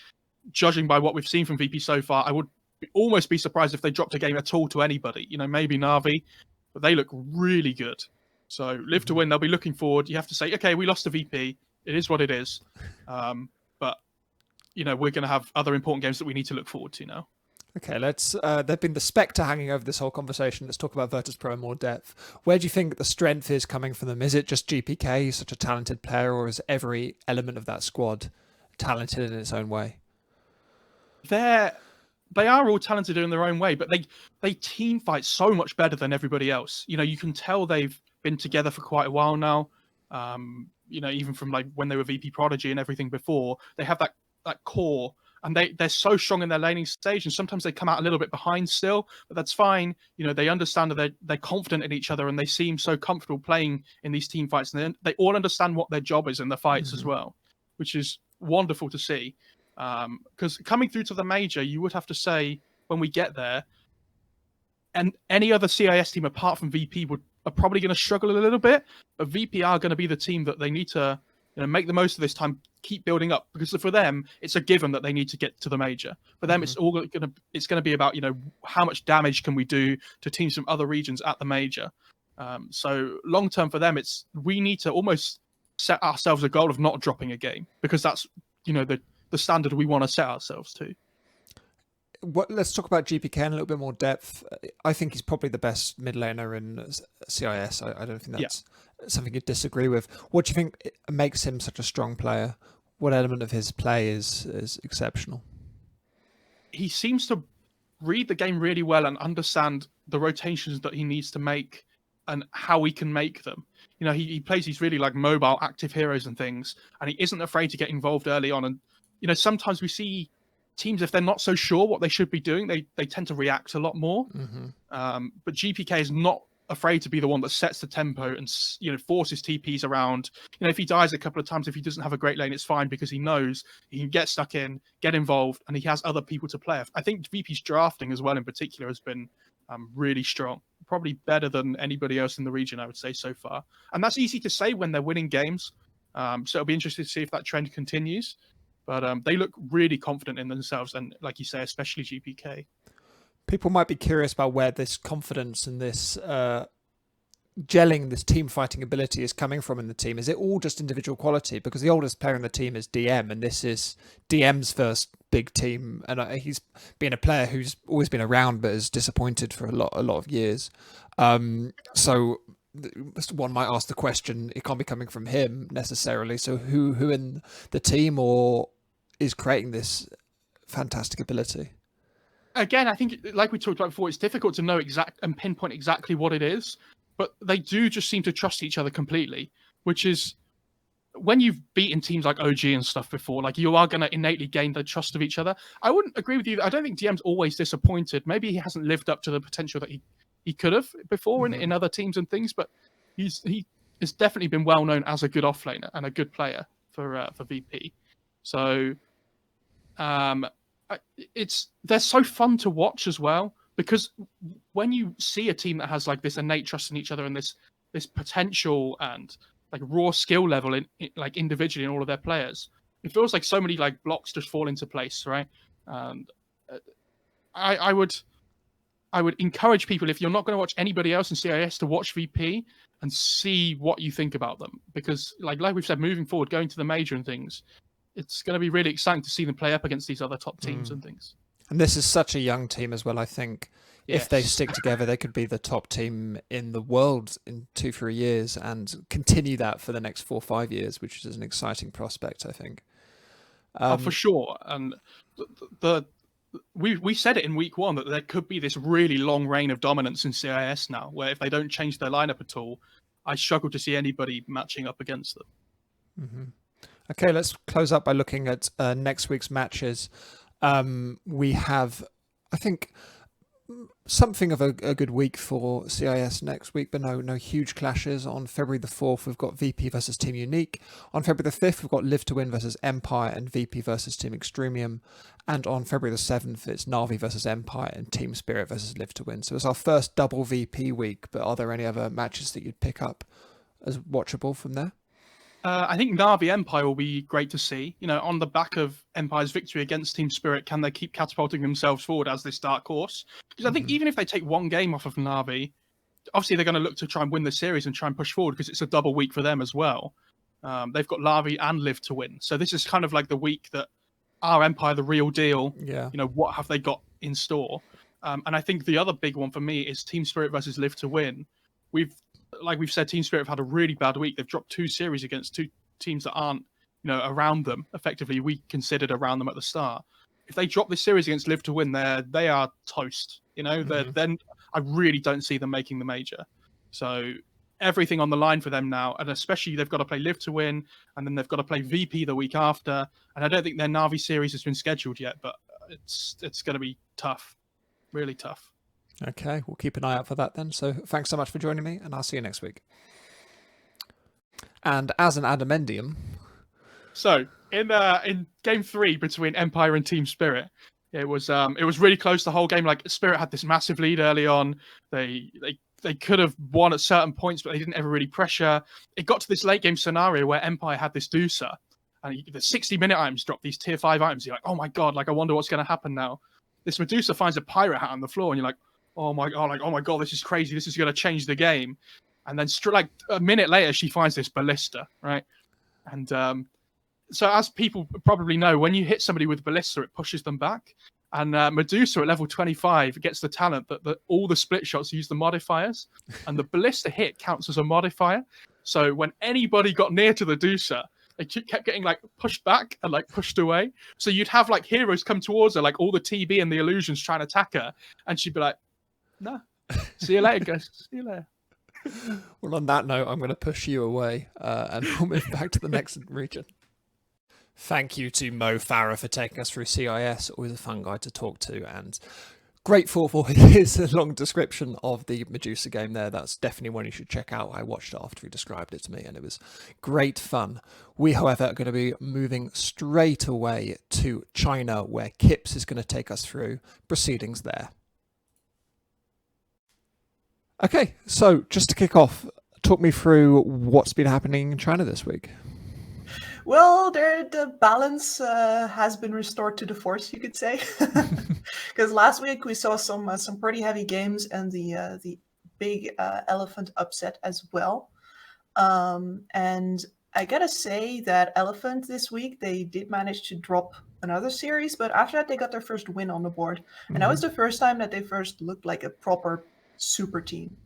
judging by what we've seen from VP so far, I would almost be surprised if they dropped a game at all to anybody. Maybe Na'Vi, but they look really good. So Live to Win, they'll be looking forward. You have to say, okay, we lost to VP. It is what it is. But, we're going to have other important games that we need to look forward to now. Okay, there've been the spectre hanging over this whole conversation. Let's talk about Virtus Pro in more depth. Where do you think the strength is coming from them? Is it just GPK, such a talented player, or is every element of that squad talented in its own way? They are all talented in their own way, but they team fight so much better than everybody else. You can tell they've been together for quite a while now. Even from like when they were VP Prodigy and everything before, they have that core, and they're so strong in their laning stage, and sometimes they come out a little bit behind still, but that's fine. They understand that they're confident in each other, and they seem so comfortable playing in these team fights, and they all understand what their job is in the fights as well, which is wonderful to see. Because coming through to the major, you would have to say when we get there, and any other CIS team apart from VP are probably going to struggle a little bit, but VP are going to be the team that they need to make the most of this time, keep building up, because for them it's a given that they need to get to the major. For them, it's going to be about how much damage can we do to teams from other regions at the major. So long term for them, we need to almost set ourselves a goal of not dropping a game, because that's the standard we want to set ourselves to. Let's talk about GPK in a little bit more depth. I think he's probably the best mid laner in CIS. I don't think that's something you'd disagree with. What do you think makes him such a strong player? What element of his play is exceptional? He seems to read the game really well and understand the rotations that he needs to make and how he can make them. He plays these really like mobile, active heroes and things, and he isn't afraid to get involved early on. And sometimes we see teams, if they're not so sure what they should be doing, they tend to react a lot more. But GPK is not afraid to be the one that sets the tempo and forces TPs around. If he dies a couple of times, if he doesn't have a great lane, it's fine, because he knows he can get stuck in, get involved, and he has other people to play. I think VP's drafting as well in particular has been really strong, probably better than anybody else in the region, I would say, so far. And that's easy to say when they're winning games. So it'll be interesting to see if that trend continues. But they look really confident in themselves, and like you say, especially GPK. People might be curious about where this confidence and this gelling, this team fighting ability is coming from in the team? Is it all just individual quality? Because the oldest player in the team is DM, and this is DM's first big team, and he's been a player who's always been around but has disappointed for a lot of years. So one might ask the question, it can't be coming from him necessarily. So who in the team or is creating this fantastic ability? Again, I think, like we talked about before, it's difficult to know and pinpoint exactly what it is, but they do just seem to trust each other completely, which is, when you've beaten teams like OG and stuff before, like, you are going to innately gain the trust of each other. I wouldn't agree with you. I don't think DM's always disappointed. Maybe he hasn't lived up to the potential that he could have before in other teams and things, but he has definitely been well known as a good offlaner and a good player for VP. So they're so fun to watch as well, because when you see a team that has like this innate trust in each other and this potential and like raw skill level in like individually in all of their players, it feels like so many like blocks just fall into place, right? And I would encourage people, if you're not going to watch anybody else in CIS, to watch VP and see what you think about them, because like we've said, moving forward, going to the major and things, it's going to be really exciting to see them play up against these other top teams and things. And this is such a young team as well. I think Yes. if they stick together, they could be the top team in the world in 2-3 years and continue that for the next 4 or 5 years, which is an exciting prospect, I think. For sure. And we said it in week 1 that there could be this really long reign of dominance in CIS now, where if they don't change their lineup at all, I struggle to see anybody matching up against them. Mm-hmm. Okay, let's close up by looking at next week's matches. We have, I think, something of a good week for CIS next week, but no huge clashes. On February the 4th, we've got VP versus Team Unique. On February the 5th, we've got Live to Win versus Empire and VP versus Team Extremium. And on February the 7th, it's Na'Vi versus Empire and Team Spirit versus Live to Win. So it's our first double VP week, but are there any other matches that you'd pick up as watchable from there? I think Na'Vi Empire will be great to see. You know, on the back of Empire's victory against Team Spirit, can they keep catapulting themselves forward as this dark horse? Because I think even if they take one game off of Na'Vi, obviously they're going to look to try and win the series and try and push forward, because it's a double week for them as well. They've got Na'Vi and Live to win. So this is kind of like the week that our Empire, the real deal, Yeah. you know, what have they got in store? And I think the other big one for me is Team Spirit versus Live to Win. Like we've said, Team Spirit have had a really bad week. They've dropped 2 series against 2 teams that aren't, you know, around them. Effectively, we considered around them at the start. If they drop this series against Live to Win, they are toast. You know, then I really don't see them making the major. So everything on the line for them now, and especially they've got to play Live to Win, and then they've got to play VP the week after. And I don't think their Na'Vi series has been scheduled yet, but it's going to be tough, really tough. Okay, we'll keep an eye out for that then. So thanks so much for joining me, and I'll see you next week. And as an adamantium, so in game 3 between Empire and Team Spirit, it was really close the whole game. Like, Spirit had this massive lead early on. They could have won at certain points, but they didn't ever really pressure. It got to this late game scenario where Empire had this Deucer, and the 60-minute items dropped these tier 5 items. You're like, oh my god, like I wonder what's going to happen now. This Medusa finds a pirate hat on the floor, and you're like, oh my god, this is crazy. This is going to change the game. And then like a minute later, she finds this ballista, right? And so as people probably know, when you hit somebody with ballista, it pushes them back. And Medusa at level 25 gets the talent that all the split shots use the modifiers, and the ballista hit counts as a modifier. So when anybody got near to the Medusa, they kept getting like pushed back and like pushed away. So you'd have like heroes come towards her, like all the TB and the illusions trying to attack her, and she'd be like, "No, see you later, guys. See you later." Well, on that note, I'm going to push you away and we'll move back to the next region. Thank you to Mo Farah for taking us through CIS. Always a fun guy to talk to, and grateful for his long description of the Medusa game there. That's definitely one you should check out. I watched it after he described it to me, and it was great fun. We, however, are going to be moving straight away to China, where Kips is going to take us through proceedings there. Okay, so just to kick off, talk me through what's been happening in China this week. Well, the balance has been restored to the force, you could say, because last week we saw some pretty heavy games, and the big Elephant upset as well. And I gotta say that Elephant this week, they did manage to drop another series, but after that they got their first win on the board. And that was the first time that they first looked like a proper super team.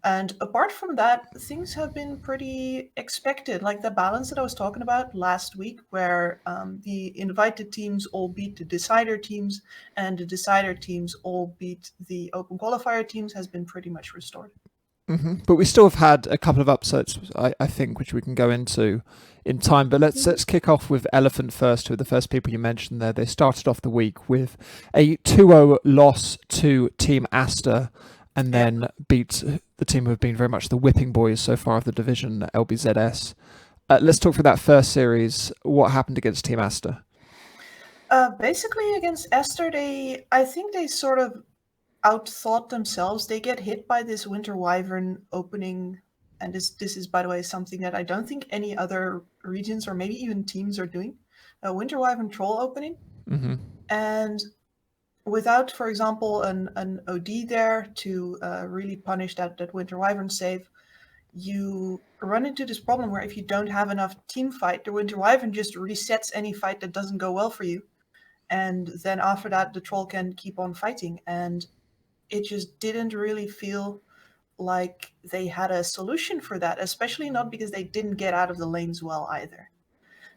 And apart from that, things have been pretty expected. Like the balance that I was talking about last week, where the invited teams all beat the decider teams, and the decider teams all beat the open qualifier teams, has been pretty much restored. But we still have had a couple of upsets, I think, which we can go into in time. But let's kick off with Elephant first, who are the first people you mentioned there. They started off the week with a 2-0 loss to Team Asta, and then beat the team who have been very much the whipping boys so far of the division, LBZS. Let's talk through that first series. What happened against Team Asta? Basically, against Esther, I think they sort of outthought themselves. They get hit by this Winter Wyvern opening, and this is, by the way, something that I don't think any other regions or maybe even teams are doing. A Winter Wyvern troll opening, and without, for example, an OD there to really punish that Winter Wyvern save, you run into this problem where if you don't have enough team fight, the Winter Wyvern just resets any fight that doesn't go well for you. And then after that, the troll can keep on fighting. And it just didn't really feel like they had a solution for that, especially not because they didn't get out of the lanes well either.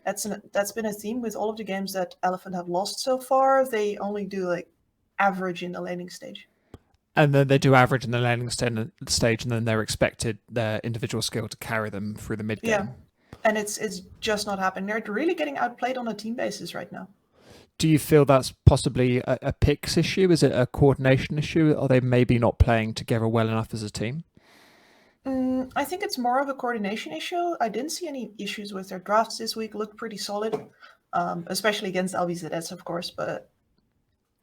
That's been a theme with all of the games that Elephant have lost so far. They only do like average in the laning stage. And then they do average in the laning stage, and then they're expected their individual skill to carry them through the mid game. Yeah, and it's just not happening. They're really getting outplayed on a team basis right now. Do you feel that's possibly a picks issue? Is it a coordination issue? Are they maybe not playing together well enough as a team? I think it's more of a coordination issue. I didn't see any issues with their drafts this week. Looked pretty solid, especially against LBZS, of course. But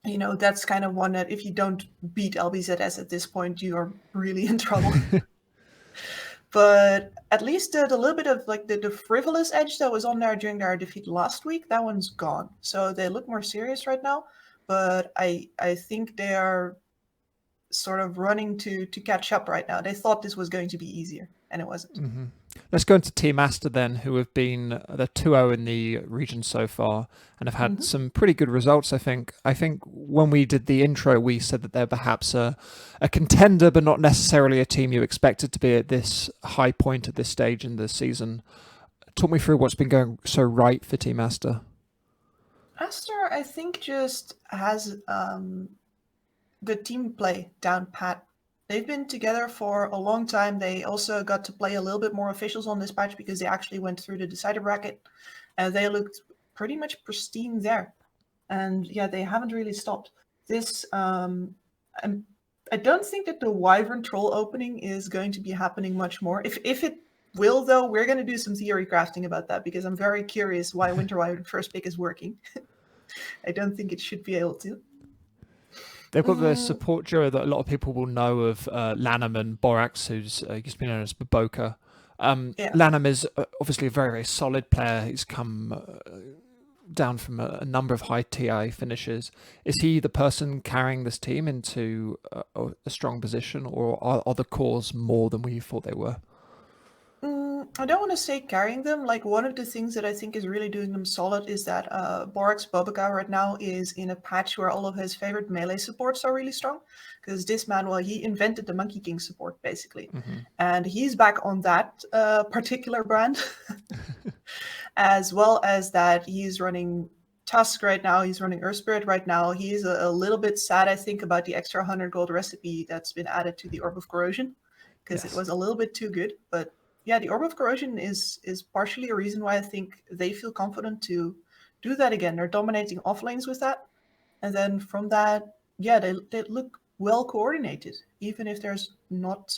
you know, that's kind of one that if you don't beat LBZS at this point, you are really in trouble. But at least the little bit of like the frivolous edge that was on there during their defeat last week, that one's gone. So they look more serious right now. But I think they are sort of running to catch up right now. They thought this was going to be easier, and it wasn't. Let's go into Team Asta then, who have been the 2-0 in the region so far and have had some pretty good results, I think. I think when we did the intro, we said that they're perhaps a contender, but not necessarily a team you expected to be at this high point at this stage in the season. Talk me through what's been going so right for Team Asta. Asta, I think, just has the team play down pat. They've been together for a long time. They also got to play a little bit more officials on this patch because they actually went through the decider bracket, and they looked pretty much pristine there. And yeah, they haven't really stopped. This, I don't think that the Wyvern troll opening is going to be happening much more. If it will, though, we're going to do some theory crafting about that because I'm very curious why Winter Wyvern first pick is working. I don't think it should be able to. They've got the support duo that a lot of people will know of, Lanham and Borax, who's used to be known as Baboka. Lanham is obviously a very, very solid player. He's come down from a number of high TI finishes. Is he the person carrying this team into a strong position, or are the cores more than we thought they were? I don't want to say carrying them. Like, one of the things that I think is really doing them solid is that Borax Baboka right now is in a patch where all of his favorite melee supports are really strong. Because this man, well, he invented the Monkey King support, basically. And he's back on that particular brand. As well as that he's running Tusk right now, he's running Earth Spirit right now. He's a little bit sad, I think, about the extra 100 gold recipe that's been added to the Orb of Corrosion. Because it was a little bit too good, but yeah, the Orb of Corrosion is partially a reason why I think they feel confident to do that again. They're dominating off lanes with that. And then from that, yeah, they look well coordinated, even if there's not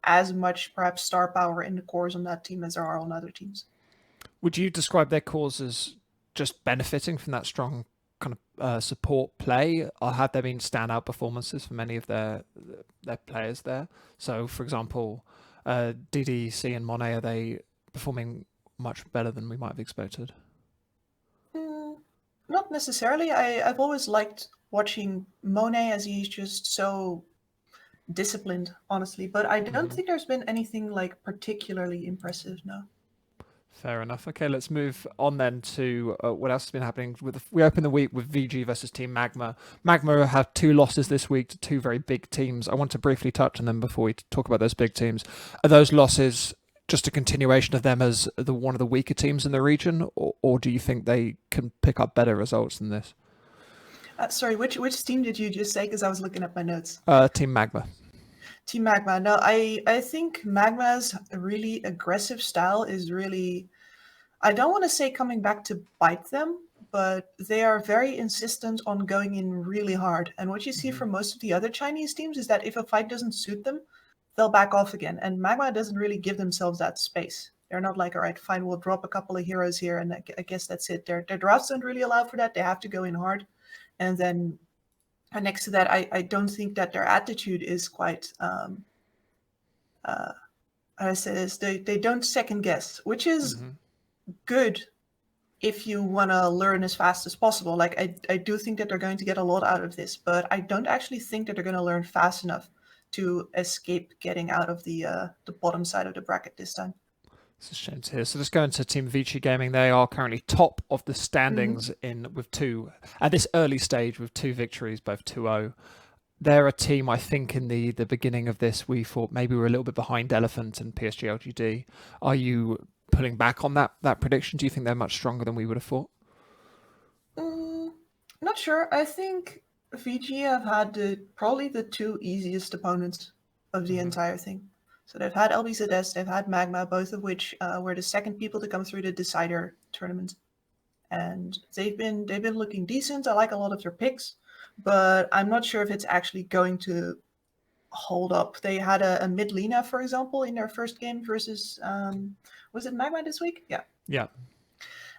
as much perhaps star power in the cores on that team as there are on other teams. Would you describe their cores as just benefiting from that strong kind of support play, or have there been standout performances for many of their players there? So, for example, DDC and Monet, are they performing much better than we might have expected? Not necessarily. I've always liked watching Monet, as he's just so disciplined, honestly. But I don't think there's been anything like particularly impressive. No. Fair enough. Okay, let's move on then to what else has been happening. We open the week with VG versus Team Magma. Magma have 2 losses this week to 2 very big teams. I want to briefly touch on them before we talk about those big teams. Are those losses just a continuation of them as one of the weaker teams in the region, or do you think they can pick up better results than this? Sorry, which team did you just say? Because I was looking at my notes. Team Magma. Team Magma. No, I think Magma's really aggressive style is really, I don't want to say coming back to bite them, but they are very insistent on going in really hard. And what you see from most of the other Chinese teams is that if a fight doesn't suit them, they'll back off again. And Magma doesn't really give themselves that space. They're not like, all right, fine, we'll drop a couple of heroes here, and I guess that's it. Their drafts don't really allow for that. They have to go in hard. And then next to that, I don't think that their attitude is quite, how I say this, they don't second guess, which is good if you want to learn as fast as possible. Like, I do think that they're going to get a lot out of this, but I don't actually think that they're going to learn fast enough to escape getting out of the bottom side of the bracket this time. It's a shame to hear. So let's go into Team Vici Gaming. They are currently top of the standings at this early stage with 2 victories, both 2-0. They're a team, I think, in the beginning of this, we thought maybe we're a little bit behind Elephant and PSG LGD. Are you pulling back on that prediction? Do you think they're much stronger than we would have thought? Not sure. I think VG have had probably the 2 easiest opponents of the entire thing. So they've had LBZS, they've had Magma, both of which were the second people to come through the Decider tournament. And they've been looking decent. I like a lot of their picks, but I'm not sure if it's actually going to hold up. They had a mid Lina, for example, in their first game versus, was it Magma this week? Yeah. Yeah.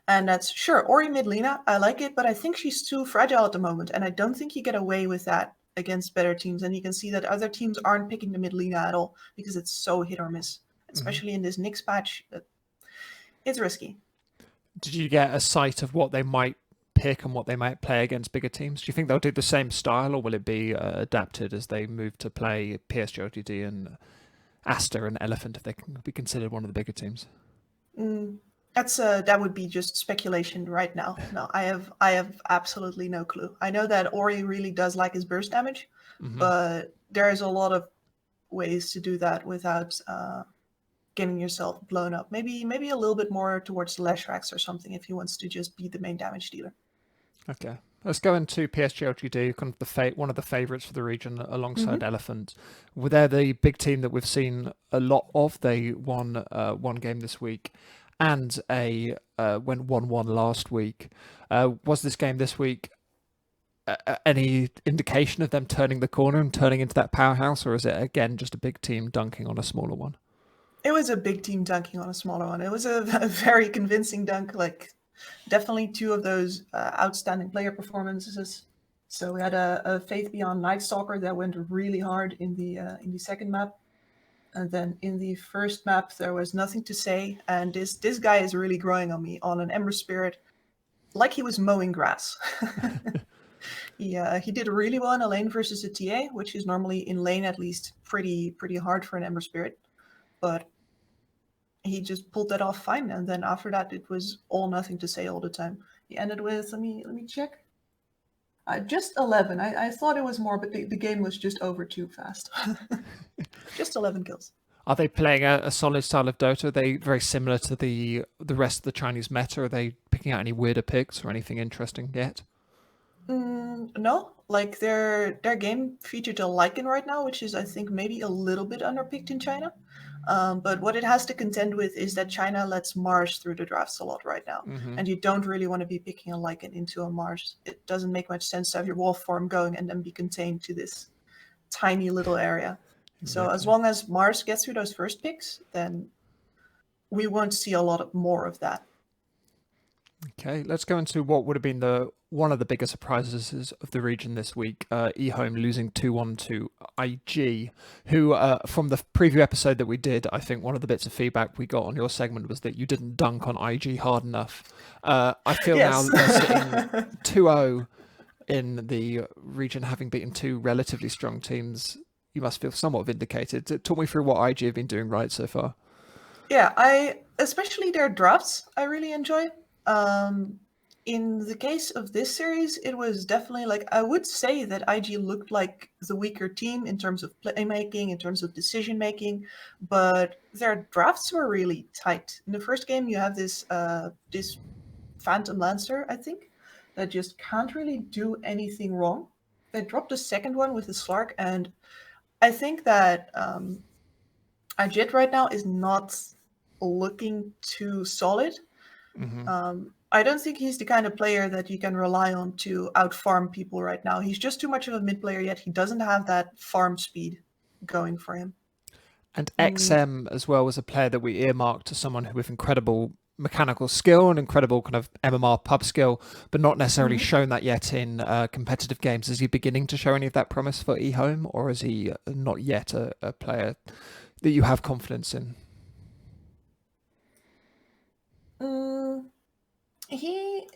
And that's sure, Ori mid Lina, I like it, but I think she's too fragile at the moment, and I don't think you get away with that against better teams. And you can see that other teams aren't picking the mid Lina at all because it's so hit or miss, especially in this Nyx patch. It's risky. Did you get a sight of what they might pick and what they might play against bigger teams? Do you think they'll do the same style, or will it be adapted as they move to play PSG LGD and Aster and Elephant if they can be considered one of the bigger teams? That would be just speculation right now. No, I have absolutely no clue. I know that Ori really does like his burst damage, but there's a lot of ways to do that without getting yourself blown up. Maybe a little bit more towards Leshrax or something if he wants to just be the main damage dealer. Okay. Let's go into PSG LGD, kind of one of the favourites for the region alongside Elephant. Well, they're the big team that we've seen a lot of. They won one game this week and went 1-1 last week. Was this game this week any indication of them turning the corner and turning into that powerhouse, or is it again just a big team dunking on a smaller one? It was a big team dunking on a smaller one. It was a very convincing dunk, like definitely 2 of those outstanding player performances. So we had a Faith Beyond Night Stalker that went really hard in the second map. And then in the first map, there was nothing to say. And this guy is really growing on me on an Ember Spirit, like he was mowing grass. He did really well in a lane versus a TA, which is normally in lane at least pretty hard for an Ember Spirit. But he just pulled that off fine. And then after that, it was all nothing to say all the time. He ended with, let me check. Just 11. I thought it was more, but the game was just over too fast. Just 11 kills. Are they playing a solid style of Dota? Are they very similar to the rest of the Chinese meta? Are they picking out any weirder picks or anything interesting yet? No, like their game featured a Lycan right now, which is I think maybe a little bit underpicked in China. But what it has to contend with is that China lets Mars through the drafts a lot right now. And you don't really want to be picking a Lycan into a Mars. It doesn't make much sense to have your wolf form going and then be contained to this tiny little area. So as long as Mars gets through those first picks, then we won't see a lot more of that. Okay, let's go into what would have been one of the bigger surprises of the region this week. eHome losing 2-1 to IG, who from the preview episode that we did, I think one of the bits of feedback we got on your segment was that you didn't dunk on IG hard enough. I feel now they're sitting 2-0 in the region, having beaten 2 relatively strong teams. you must feel somewhat vindicated. Talk me through what IG have been doing right so far. Yeah, especially their drafts, I really enjoy. In the case of this series, it was definitely like, I would say that IG looked like the weaker team in terms of playmaking, in terms of decision making, but their drafts were really tight. In the first game, you have this Phantom Lancer, I think, that just can't really do anything wrong. They dropped the second one with the Slark, and I think that Ajit right now is not looking too solid. I don't think he's the kind of player that you can rely on to outfarm people right now. He's just too much of a mid player, yet he doesn't have that farm speed going for him. And XM as well was a player that we earmarked to someone with incredible mechanical skill and incredible kind of MMR pub skill, but not necessarily shown that yet in competitive games. Is he beginning to show any of that promise for eHome, or is he not yet a player that you have confidence in?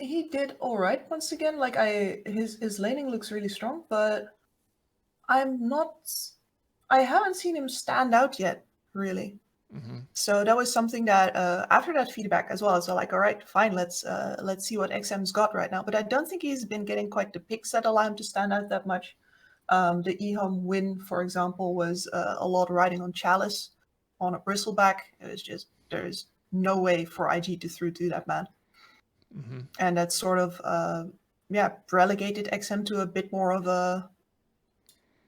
He did all right once again. Like his laning looks really strong, but I haven't seen him stand out yet, really. So that was something that after that feedback as well, so like, all right, fine, let's see what XM's got right now. But I don't think he's been getting quite the picks that allow him to stand out that much. The eHome win, for example, was a lot riding on Chalice on a bristleback. It was just, there's no way for IG to through to that man. And that sort of relegated XM to a bit more of a,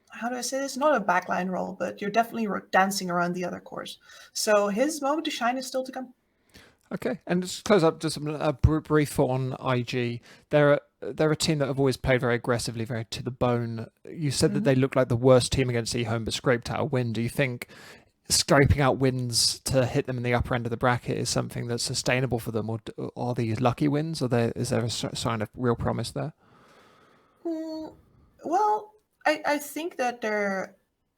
how do I say this? Not a backline role, but you're definitely dancing around the other cores. So his moment to shine is still to come. Okay, and just to close up, just a brief on IG. They're a team that have always played very aggressively, very to the bone. You said that they look like the worst team against eHome, but scraped out a win. Do you think scraping out wins to hit them in the upper end of the bracket is something that's sustainable for them, or are these lucky wins, or is there a sign of real promise there? Well, I think that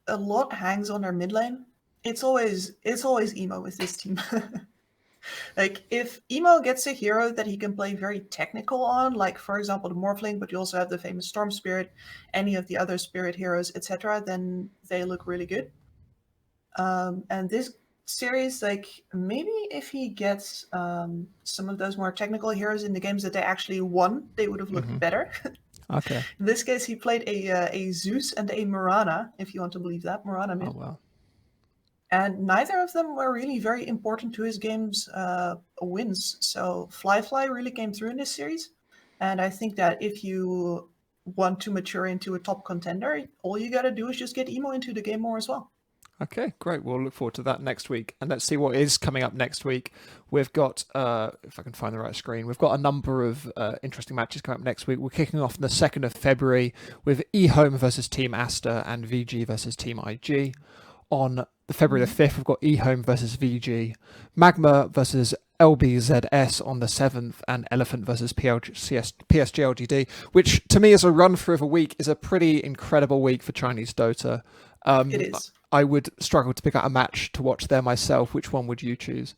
a lot hangs on their mid lane. It's always emo with this team. Like if emo gets a hero that he can play very technical on, like for example the Morphling, but you also have the famous Storm Spirit, any of the other Spirit heroes, etc., then they look really good. And this series, like maybe if he gets some of those more technical heroes in the games that they actually won, they would have looked better. Okay. In this case, he played a Zeus and a Mirana, if you want to believe that. Mirana mid. Oh, wow. And neither of them were really very important to his game's wins. So Fly really came through in this series. And I think that if you want to mature into a top contender, all you got to do is just get emo into the game more as well. Okay, great. We'll look forward to that next week. And let's see what is coming up next week. We've got, if I can find the right screen, we've got a number of interesting matches coming up next week. We're kicking off on the 2nd of February with eHome versus Team Aster and VG versus Team IG. On the February the 5th, we've got eHome versus VG, Magma versus LBZS on the 7th, and Elephant versus PSGLGD, which to me as a run through of a week is a pretty incredible week for Chinese Dota. It is. I would struggle to pick out a match to watch there myself. Which one would you choose?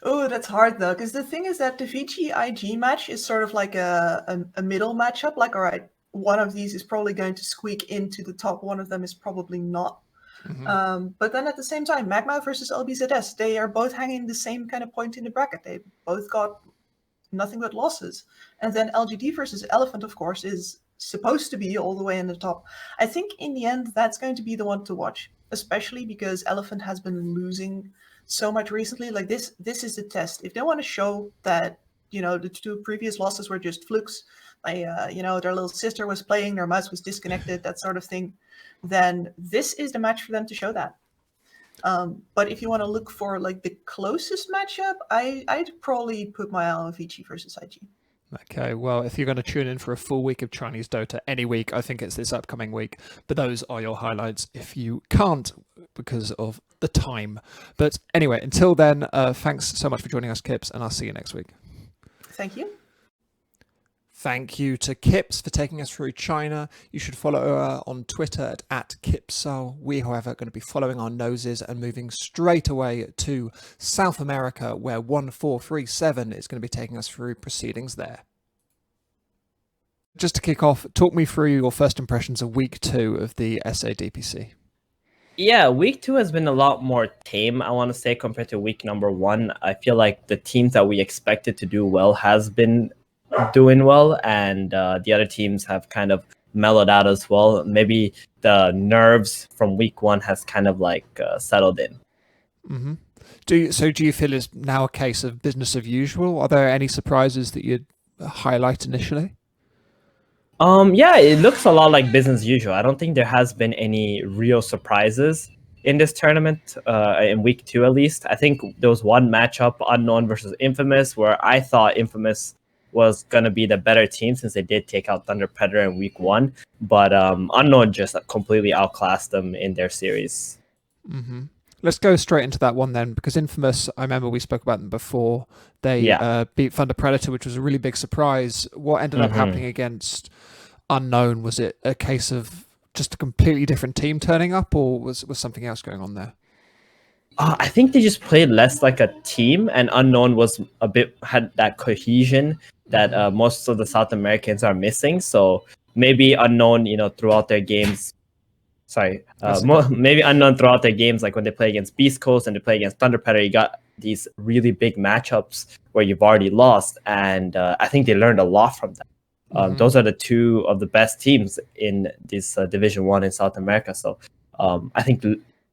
Oh, that's hard though, because the thing is that the VG IG match is sort of like a middle matchup. Like, all right, one of these is probably going to squeak into the top. One of them is probably not. But then at the same time, Magma versus LBZS, they are both hanging the same kind of point in the bracket. They both got nothing but losses. And then LGD versus Elephant, of course, is supposed to be all the way in the top. I think in the end, that's going to be the one to watch, especially because Elephant has been losing so much recently. Like this is the test. If they want to show that, the 2 previous losses were just flukes, like, their little sister was playing, their mouse was disconnected, that sort of thing, then this is the match for them to show that. But if you want to look for like the closest matchup, I'd probably put my eye on VG versus IG. Okay, well, if you're going to tune in for a full week of Chinese Dota any week, I think it's this upcoming week. But those are your highlights if you can't because of the time. But anyway, until then, thanks so much for joining us, Kips, and I'll see you next week. Thank you. Thank you to Kips for taking us through China. You should follow her on Twitter at Kipsal. We, however, are going to be following our noses and moving straight away to South America, where 1437 is going to be taking us through proceedings there. Just to kick off, talk me through your first impressions of week 2 of the SA DPC. Yeah, week 2 has been a lot more tame, I want to say, compared to week number 1. I feel like the teams that we expected to do well has been doing well, and the other teams have kind of mellowed out as well. Maybe the nerves from week 1 has kind of like settled in. Mm-hmm. Do you feel it's now a case of business as usual? Are there any surprises that you'd highlight initially? Yeah, it looks a lot like business as usual. I don't think there has been any real surprises in this tournament, in week 2 at least. I think there was one matchup, Unknown versus Infamous, where I thought Infamous was going to be the better team since they did take out Thunder Predator in week 1. But Unknown just completely outclassed them in their series. Mm-hmm. Let's go straight into that one then, because Infamous, I remember we spoke about them before. They beat Thunder Predator, which was a really big surprise. What ended up happening against Unknown? Was it a case of just a completely different team turning up, or was something else going on there? I think they just played less like a team, and Unknown was had that cohesion that most of the South Americans are missing. So maybe Unknown, throughout their games. Maybe Unknown throughout their games, like when they play against Beast Coast and they play against Thunder Predator, you got these really big matchups where you've already lost, and I think they learned a lot from that. Those are the two of the best teams in this Division 1 in South America. So I think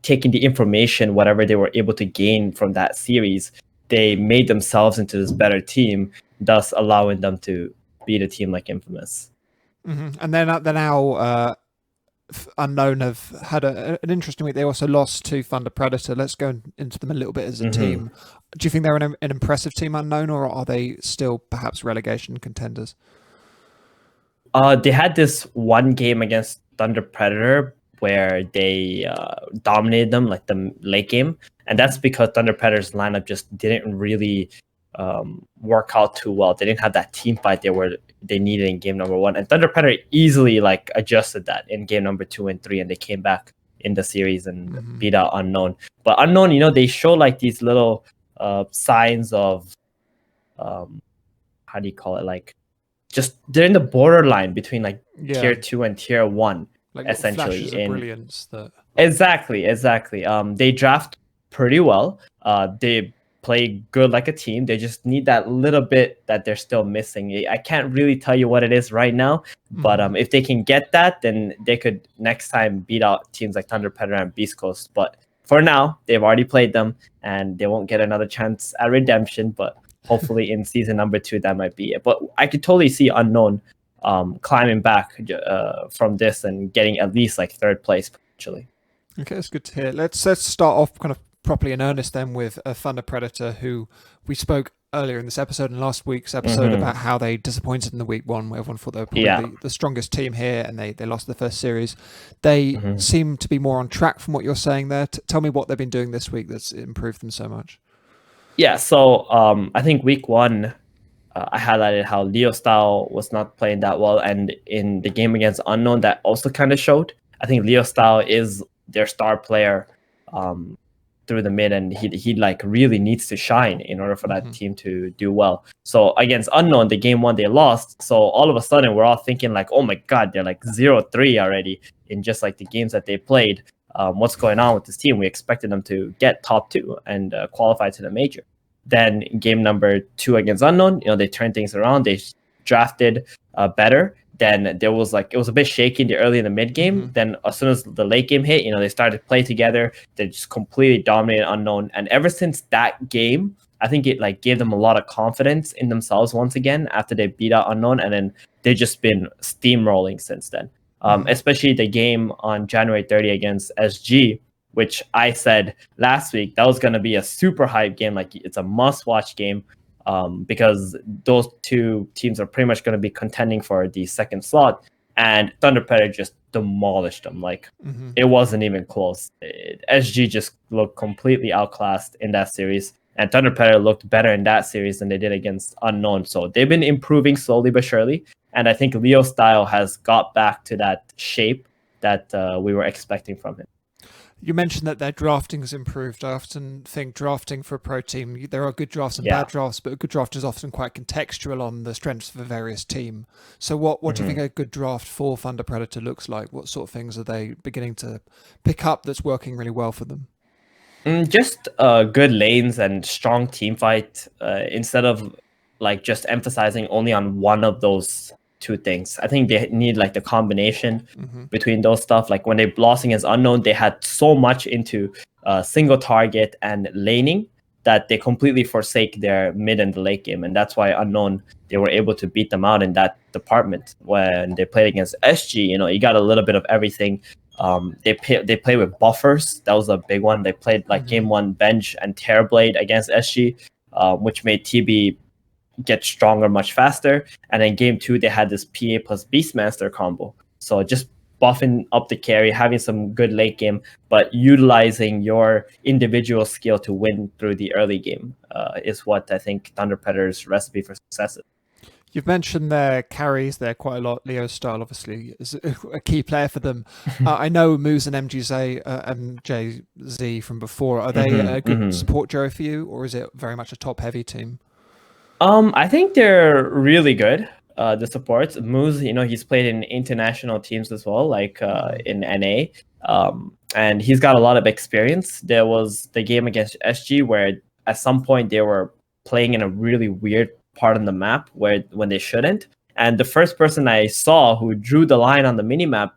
taking the information, whatever they were able to gain from that series, they made themselves into this better team, thus allowing them to beat a team like Infamous. And then now Unknown have had an interesting week. They also lost to Thunder Predator. Let's go into them a little bit as a team. Do you think they're an impressive team, Unknown, or are they still perhaps relegation contenders? They had this one game against Thunder Predator where they dominated them, like the late game, and that's because Thunder Predator's lineup just didn't really work out too well. They didn't have that team fight there where they needed in game number 1, and Thunder Predator easily adjusted that in game number 2 and 3, and they came back in the series and beat out Unknown. But Unknown, they show like these little signs of how do you call it, just they're in the borderline between tier 2 and tier 1, essentially. In brilliance Exactly. They draft pretty well. They play good like a team. They just need that little bit that they're still missing. I can't really tell you what it is right now, but if they can get that, then they could next time beat out teams like Thunder Predator and Beast Coast. But for now, they've already played them, and they won't get another chance at redemption. But hopefully in season number 2, that might be it. But I could totally see Unknown climbing back from this and getting at least 3rd place potentially. Okay, that's good to hear. Let's start off kind of properly in earnest then with Thunder Predator, who we spoke earlier in this episode and last week's episode about how they disappointed in the week 1, where everyone thought they were probably the strongest team here, and they lost the first series. They seem to be more on track from what you're saying there. Tell me what they've been doing this week that's improved them so much. Yeah, so I think week 1, I highlighted how Leo Style was not playing that well, and in the game against Unknown, that also kind of showed. I think Leo Style is their star player through the mid, and he really needs to shine in order for that team to do well. So against Unknown, the game 1 they lost, so all of a sudden we're all thinking oh my god, they're 0-3 already in just the games that they played. What's going on with this team? We expected them to get top 2 and qualify to the major. Then game number 2 against Unknown, they turned things around. They drafted better. Then there was it was a bit shaky early in the mid game. Then as soon as the late game hit, they started to play together. They just completely dominated Unknown. And ever since that game, I think it gave them a lot of confidence in themselves once again after they beat out Unknown. And then they've just been steamrolling since then. Especially the game on January 30 against SG, which I said last week that was going to be a super hype game. It's a must-watch game because those two teams are pretty much going to be contending for the 2nd slot. And Thunder Predator just demolished them. It wasn't even close. SG just looked completely outclassed in that series. And Thunder Predator looked better in that series than they did against Unknown. So they've been improving slowly but surely. And I think Leo Style has got back to that shape that we were expecting from him. You mentioned that their drafting has improved. I often think drafting for a pro team, there are good drafts and Yeah. bad drafts, but a good draft is often quite contextual on the strengths of a various team. So what do you think a good draft for Thunder Predator looks like? What sort of things are they beginning to pick up that's working really well for them? Just good lanes and strong team fight instead of like just emphasizing only on one of those two things. I think they need like the combination between those stuff. Like when they lost against Unknown, they had so much into single target and laning that they completely forsake their mid and the late game, and that's why Unknown, they were able to beat them out in that department. When they played against SG, you got a little bit of everything. They play with buffers. That was a big one. They played like game 1 bench and Terrorblade against SG, which made TB get stronger much faster. And then game 2, they had this PA plus Beastmaster combo. So just buffing up the carry, having some good late game, but utilizing your individual skill to win through the early game is what I think Thunder Predator's recipe for success is. You've mentioned their carries there quite a lot. Leo Style, obviously, is a key player for them. I know Moose and MGZ from before. Are they a good support duo for you, or is it very much a top-heavy team? I think they're really good. The supports. Moose, he's played in international teams as well, like in NA. And he's got a lot of experience. There was the game against SG where at some point they were playing in a really weird part on the map when they shouldn't. And the first person I saw who drew the line on the minimap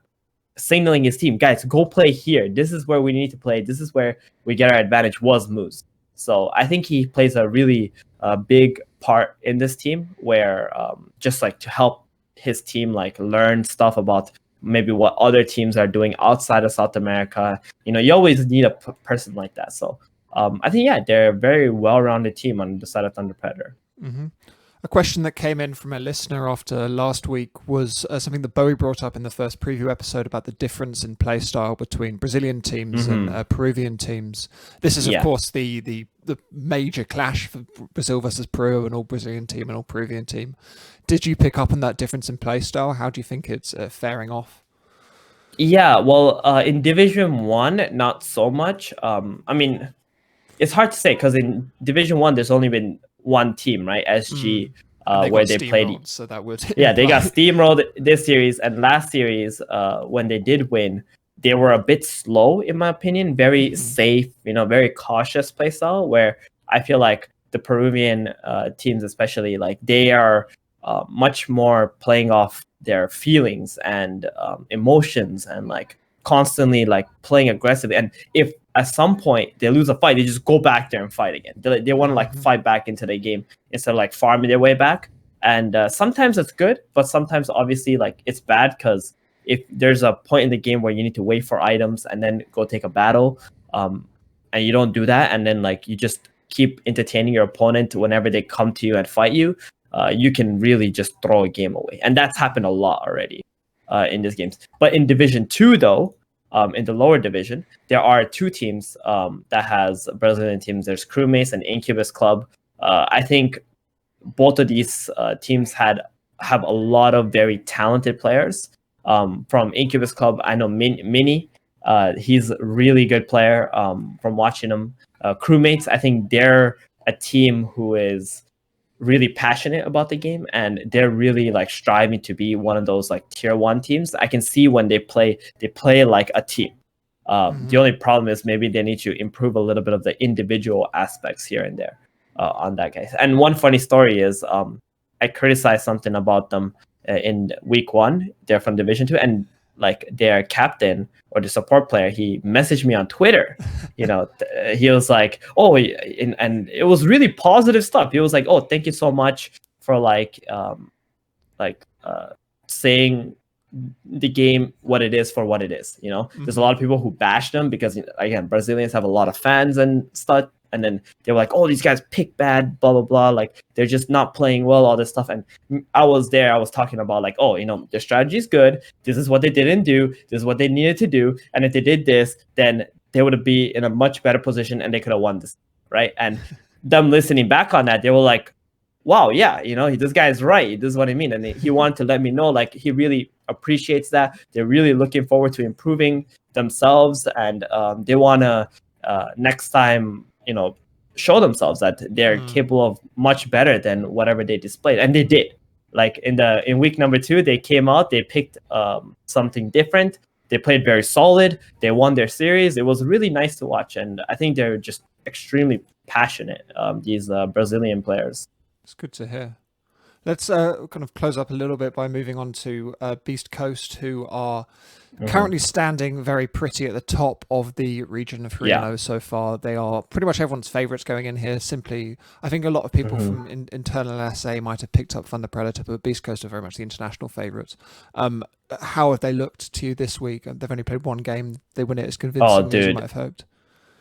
signaling his team, guys, go play here. This is where we need to play. This is where we get our advantage, was Moose. So I think he plays a really big part in this team where just like to help his team like learn stuff about maybe what other teams are doing outside of South America. You always need a person like that. So I think, they're a very well-rounded team on the side of Thunder Predator. A question that came in from a listener after last week was something that Bowie brought up in the first preview episode about the difference in play style between Brazilian teams and Peruvian teams. This is, of course, the major clash for Brazil versus Peru, and all Brazilian team and all Peruvian team. Did you pick up on that difference in play style? How do you think it's faring off? Yeah, well, in Division 1, not so much. I mean, it's hard to say because in Division 1, there's only been one team, right? SG, where they played. So that would they got steamrolled this series, and last series, when they did win, they were a bit slow, in my opinion. Very safe, very cautious play style. Where I feel like the Peruvian teams, especially, like they are much more playing off their feelings and emotions, and like constantly like playing aggressively. And if at some point they lose a fight, they just go back there and fight again. They want to like fight back into the game instead of like farming their way back. And sometimes it's good, but sometimes obviously like it's bad because if there's a point in the game where you need to wait for items and then go take a battle, and you don't do that, and then like you just keep entertaining your opponent whenever they come to you and fight you, you can really just throw a game away. And that's happened a lot already in these games. But in Division 2 though, in the lower division, there are two teams that has Brazilian teams. There's Crewmates and Incubus Club. I think both of these teams have a lot of very talented players. From Incubus Club, I know Mini. He's a really good player from watching him. Crewmates, I think they're a team who is really passionate about the game, and they're really like striving to be one of those like tier 1 teams. I can see when they play like a team. The only problem is maybe they need to improve a little bit of the individual aspects here and there on that, guys. And one funny story is I criticized something about them in week 1. They're from Division 2, and like their captain or the support player, he messaged me on Twitter. He was like, "Oh," and it was really positive stuff. He was like, "Oh, thank you so much for saying the game what it is for what it is." There's a lot of people who bash them because again, Brazilians have a lot of fans and stuff. And then they were like, "Oh, these guys pick bad, blah, blah, blah. Like, they're just not playing well, all this stuff." And I was there. I was talking about like, "Oh, their strategy is good. This is what they didn't do. This is what they needed to do. And if they did this, then they would be in a much better position and they could have won this." Right. And them listening back on that, they were like, "Wow, yeah, this guy is right. This is what I mean." And he wanted to let me know, like, he really appreciates that. They're really looking forward to improving themselves, and they want to next time, show themselves that they're capable of much better than whatever they displayed, and they did. Like in week number 2, they came out, they picked something different. They played very solid. They won their series. It was really nice to watch, and I think they're just extremely passionate. These Brazilian players. It's good to hear. Let's kind of close up a little bit by moving on to Beast Coast, who are currently standing very pretty at the top of the region of 3-0 so far. They are pretty much everyone's favourites going in here. Simply, I think a lot of people from internal SA might have picked up Thunder Predator, but Beast Coast are very much the international favourites. How have they looked to you this week? They've only played one game. They win it as convincingly as you might have hoped.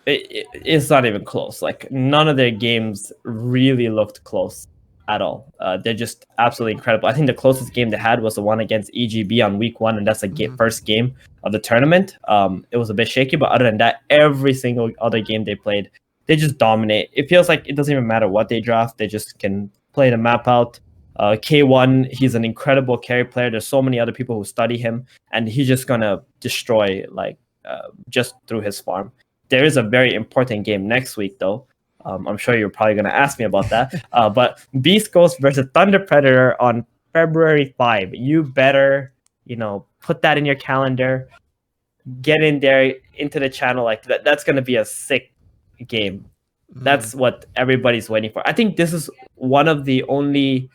It's not even close. Like, none of their games really looked close at all. They're just absolutely incredible. I think the closest game they had was the one against EGB on week 1, and that's the first game of the tournament. It was a bit shaky, but other than that, every single other game they played, they just dominate. It feels like it doesn't even matter what they draft. They just can play the map out. K1, he's an incredible carry player. There's so many other people who study him, and he's just gonna destroy just through his farm. There is a very important game next week, though. I'm sure you're probably going to ask me about that. But Beast Coast versus Thunder Predator on February 5. You better, put that in your calendar. Get in there into the channel. Like that's going to be a sick game. That's what everybody's waiting for. I think this is one of the only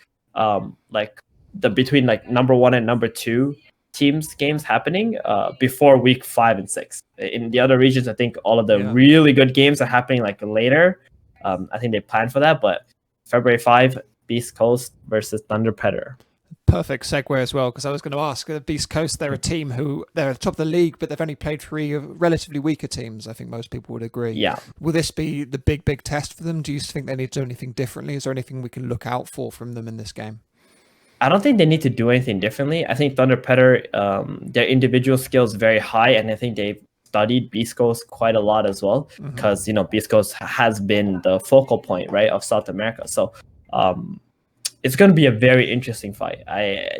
between number 1 and number 2 teams games happening before week 5 and 6. In the other regions, I think all of the really good games are happening later. I think they planned for that, but February 5, Beast Coast versus Thunder Predator. Perfect segue as well, because I was going to ask, Beast Coast, they're a team who, they're at the top of the league, but they've only played 3 relatively weaker teams. I think most people would agree. Yeah. Will this be the big test for them? Do you think they need to do anything differently? Is there anything we can look out for from them in this game? I don't think they need to do anything differently. I think Thunder Predator, their individual skills very high, and I think they've studied Beast Coast quite a lot as well, because Beast Coast has been the focal point, right, of South America. So it's going to be a very interesting fight.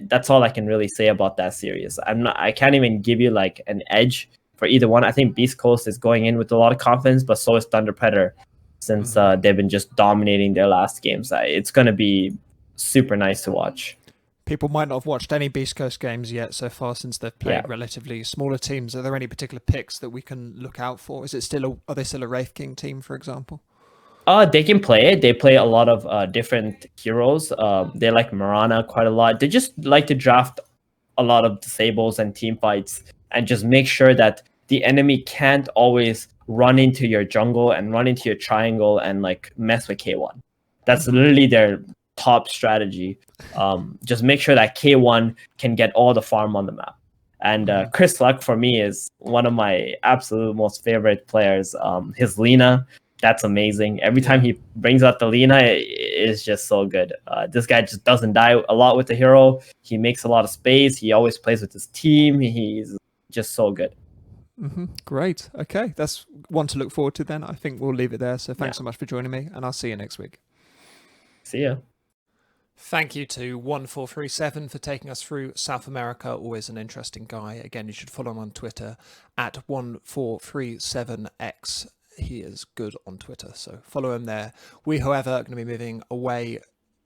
That's all I can really say about that series. I can't even give you an edge for either one. I think Beast Coast is going in with a lot of confidence, but so is Thunder Predator, since they've been just dominating their last games. It's going to be super nice to watch. People might not have watched any Beast Coast games yet so far, since they've played relatively smaller teams. Are there any particular picks that we can look out for? Are they still a Wraith King team, for example? They can play it. They play a lot of different heroes. They like Marana quite a lot. They just like to draft a lot of disables and team fights, and just make sure that the enemy can't always run into your jungle and run into your triangle and mess with K1. That's literally their top strategy. Just make sure that K1 can get all the farm on the map. And Chris Luck, for me, is one of my absolute most favorite players. His Lina, that's amazing. Every time he brings out the Lina, it is just so good. This guy just doesn't die a lot with the hero. He makes a lot of space. He always plays with his team. He's just so good. Great. Okay, that's one to look forward to then. I think we'll leave it there. So thanks so much for joining me, and I'll see you next week. See ya. Thank you to 1437 for taking us through South America. Always an interesting guy. Again, you should follow him on Twitter at 1437x. He is good on Twitter, so follow him there. We, however, are going to be moving away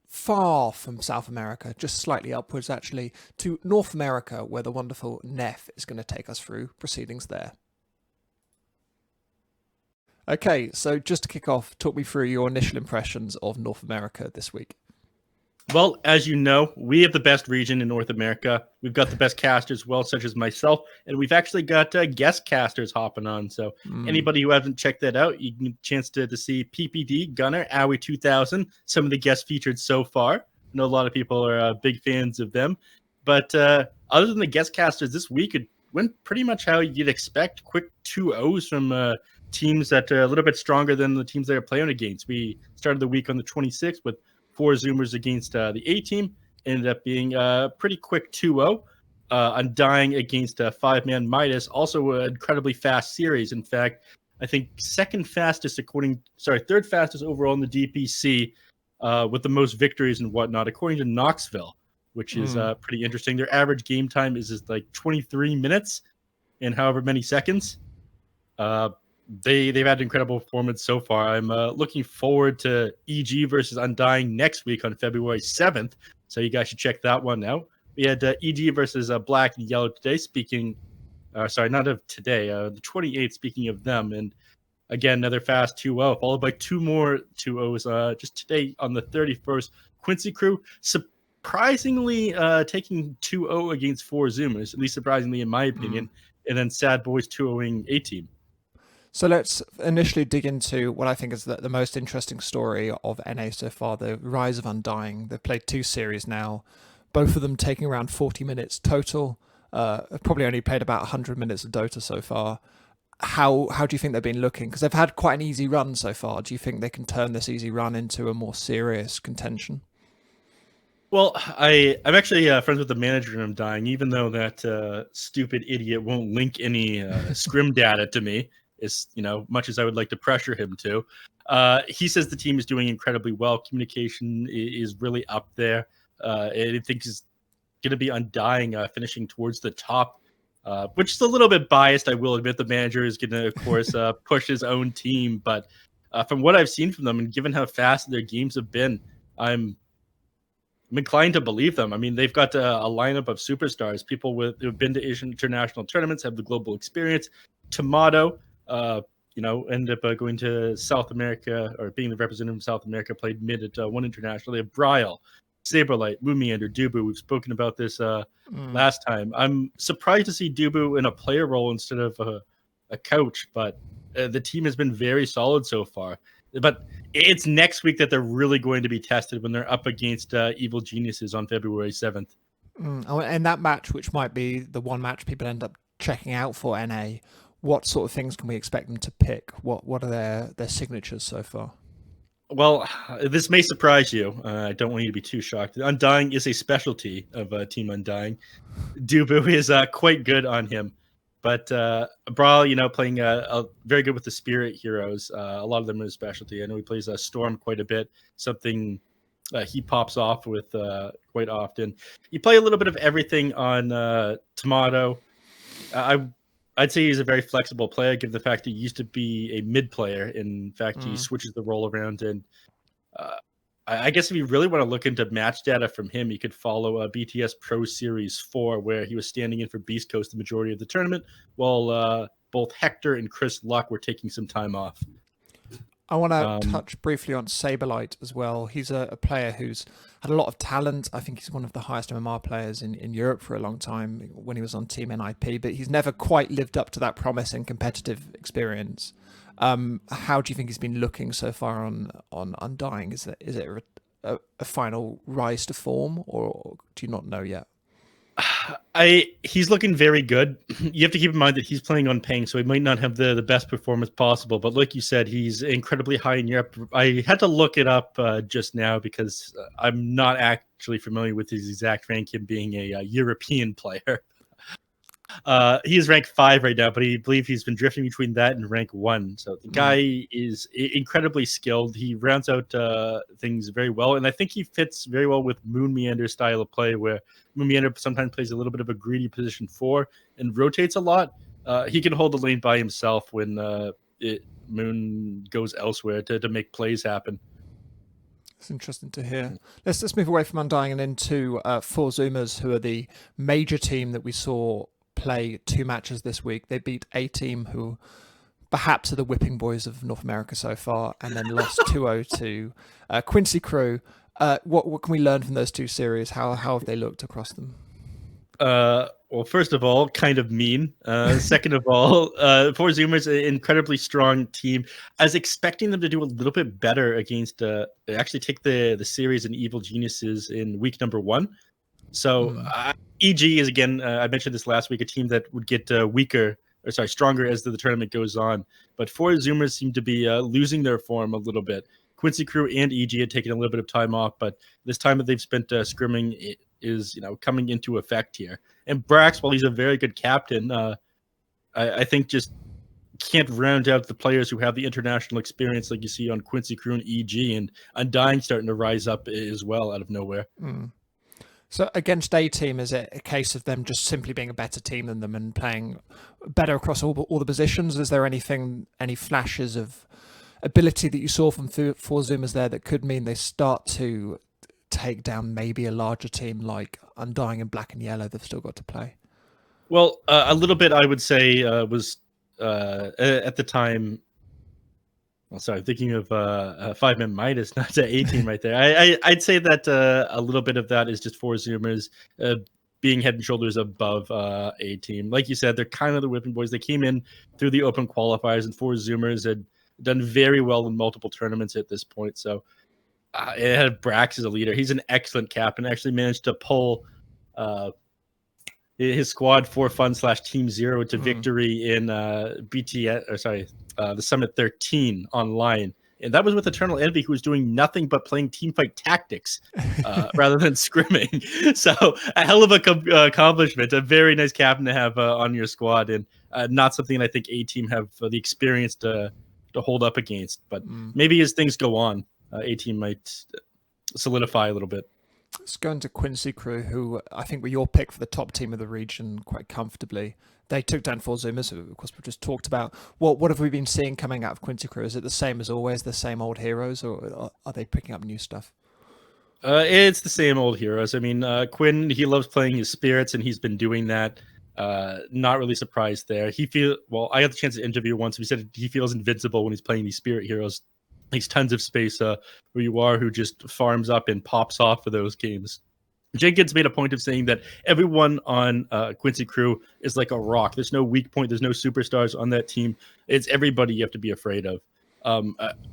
far from South America, just slightly upwards actually, to North America, where the wonderful Neff is going to take us through proceedings there. Okay, so just to kick off, talk me through your initial impressions of North America this week. Well, as you know, we have the best region in North America. We've got the best casters, well, such as myself, and we've actually got guest casters hopping on. So anybody who hasn't checked that out, you can get a chance to see PPD, Gunner, Aoi 2000, some of the guests featured so far. I know a lot of people are big fans of them. But other than the guest casters, this week it went pretty much how you'd expect. Quick 2-0s from teams that are a little bit stronger than the teams they're playing against. We started the week on the 26th with 4 Zoomers against the A team. Ended up being a pretty quick 2-0. Undying against a 5-man Midas, also an incredibly fast series. In fact, I think third fastest overall in the DPC with the most victories and whatnot, according to Knoxville. which is pretty interesting. Their average game time is like 23 minutes and however many seconds. They've had an incredible performance so far. I'm looking forward to EG versus Undying next week on February 7th, so you guys should check that one out. We had EG versus Black and Yellow today. Not of today, the 28th. Speaking of them, and again another fast 2-0, followed by two more 2-0s just today on the 31st. Quincy Crew surprisingly taking 2-0 against Four Zoomers, at least surprisingly in my opinion, and then Sad Boys 2-0ing A-Team. So let's initially dig into what I think is the most interesting story of NA so far, the rise of Undying. They've played 2 series now, both of them taking around 40 minutes total. Probably only played about 100 minutes of Dota so far. How do you think they've been looking? Because they've had quite an easy run so far. Do you think they can turn this easy run into a more serious contention? Well, I'm actually friends with the manager in Undying, even though that stupid idiot won't link any scrim data to me. Is much as I would like to pressure him to. He says the team is doing incredibly well. Communication is really up there. And I think is going to be Undying, finishing towards the top, which is a little bit biased. I will admit the manager is going to, of course, push his own team. But from what I've seen from them, and given how fast their games have been, I'm inclined to believe them. I mean, they've got a lineup of superstars, people who've been to Asian international tournaments, have the global experience. Tomato, ended up going to South America, or being the representative of South America, played mid at one international. They have Bryle, Saberlight, Moonmeander, Dubu. We've spoken about this last time. I'm surprised to see Dubu in a player role instead of a coach, but the team has been very solid so far. But it's next week that they're really going to be tested when they're up against Evil Geniuses on February 7th. And that match, which might be the one match people end up checking out for NA, what sort of things can we expect them to pick? What are their signatures so far? Well, this may surprise you. I don't want you to be too shocked. Undying is a specialty of Team Undying. Dubu is quite good on him. But Brawl, playing very good with the Spirit heroes. A lot of them are his specialty. I know he plays Storm quite a bit, something he pops off with quite often. You play a little bit of everything on Tomato. I'd say he's a very flexible player, given the fact he used to be a mid player. In fact, he switches the role around. And I guess if you really want to look into match data from him, you could follow BTS Pro Series 4, where he was standing in for Beast Coast the majority of the tournament, while both Hector and Chris Luck were taking some time off. I want to touch briefly on Saberlight as well. He's a player who's had a lot of talent. I think he's one of the highest MMR players in Europe for a long time when he was on Team NIP, but he's never quite lived up to that promise in competitive experience. How do you think he's been looking so far on Undying? Is it a final rise to form, or do you not know yet? He's looking very good. You have to keep in mind that he's playing on ping, so he might not have the best performance possible. But like you said, he's incredibly high in Europe. I had to look it up just now because I'm not actually familiar with his exact rank, him being a European player. He is rank 5 right now, but I believe he's been drifting between that and rank 1. So the guy is incredibly skilled. He rounds out things very well, and I think he fits very well with Moon Meander's style of play, where Moon Meander sometimes plays a little bit of a greedy position 4 and rotates a lot. He can hold the lane by himself when Moon goes elsewhere to make plays happen. It's interesting to hear. Let's move away from Undying and into Four Zoomers, who are the major team that we saw play 2 matches this week. They beat A-Team, who perhaps are the whipping boys of North America so far, and then lost 2-0 to Quincy Crew. What can we learn from those 2 series? How have they looked across them? Well, first of all, kind of mean. Second of all, Four Zoomers, an incredibly strong team. I was expecting them to do a little bit better against actually take the series in Evil Geniuses in week number 1. So EG is, again, I mentioned this last week, a team that would get stronger as the tournament goes on. But Four Zoomers seem to be losing their form a little bit. Quincy Crew and EG had taken a little bit of time off, but this time that they've spent scrimming is coming into effect here. And Brax, while he's a very good captain, I think just can't round out the players who have the international experience like you see on Quincy Crew and EG, and Undying starting to rise up as well out of nowhere. So against A team, is it a case of them just simply being a better team than them and playing better across all the positions? Is there any flashes of ability that you saw from four Zoomers there that could mean they start to take down maybe a larger team like Undying and Black and Yellow they've still got to play? Well, a little bit, I would say, was at the time. Well, sorry, thinking of 5-man Midas, not to 18 right there. I'd say that a little bit of that is just four Zoomers being head and shoulders above A team. Like you said, they're kind of the whipping boys. They came in through the open qualifiers, and four Zoomers had done very well in multiple tournaments at this point. So it had Brax as a leader. He's an excellent captain. Actually managed to pull his squad for fun/Team Zero to victory in the Summit 13 online. And that was with Eternal Envy, who was doing nothing but playing teamfight tactics rather than scrimming. So a hell of a accomplishment. A very nice captain to have on your squad, and not something I think A team have the experience to hold up against. But maybe as things go on, A team might solidify a little bit. Let's go into Quincy Crew, who I think were your pick for the top team of the region quite comfortably. They took down four Zoomers, who of course we just talked about. What have we been seeing coming out of Quincy Crew? Is it the same as always, the same old heroes, or are they picking up new stuff? It's the same old heroes. I mean, Quinn, he loves playing his spirits, and he's been doing that. Not really surprised there. I had the chance to interview once. He said he feels invincible when he's playing these spirit heroes. Takes tons of space where you are, who just farms up and pops off for those games. Jenkins made a point of saying that everyone on Quincy Crew is like a rock. There's no weak point. There's no superstars on that team. It's everybody you have to be afraid of.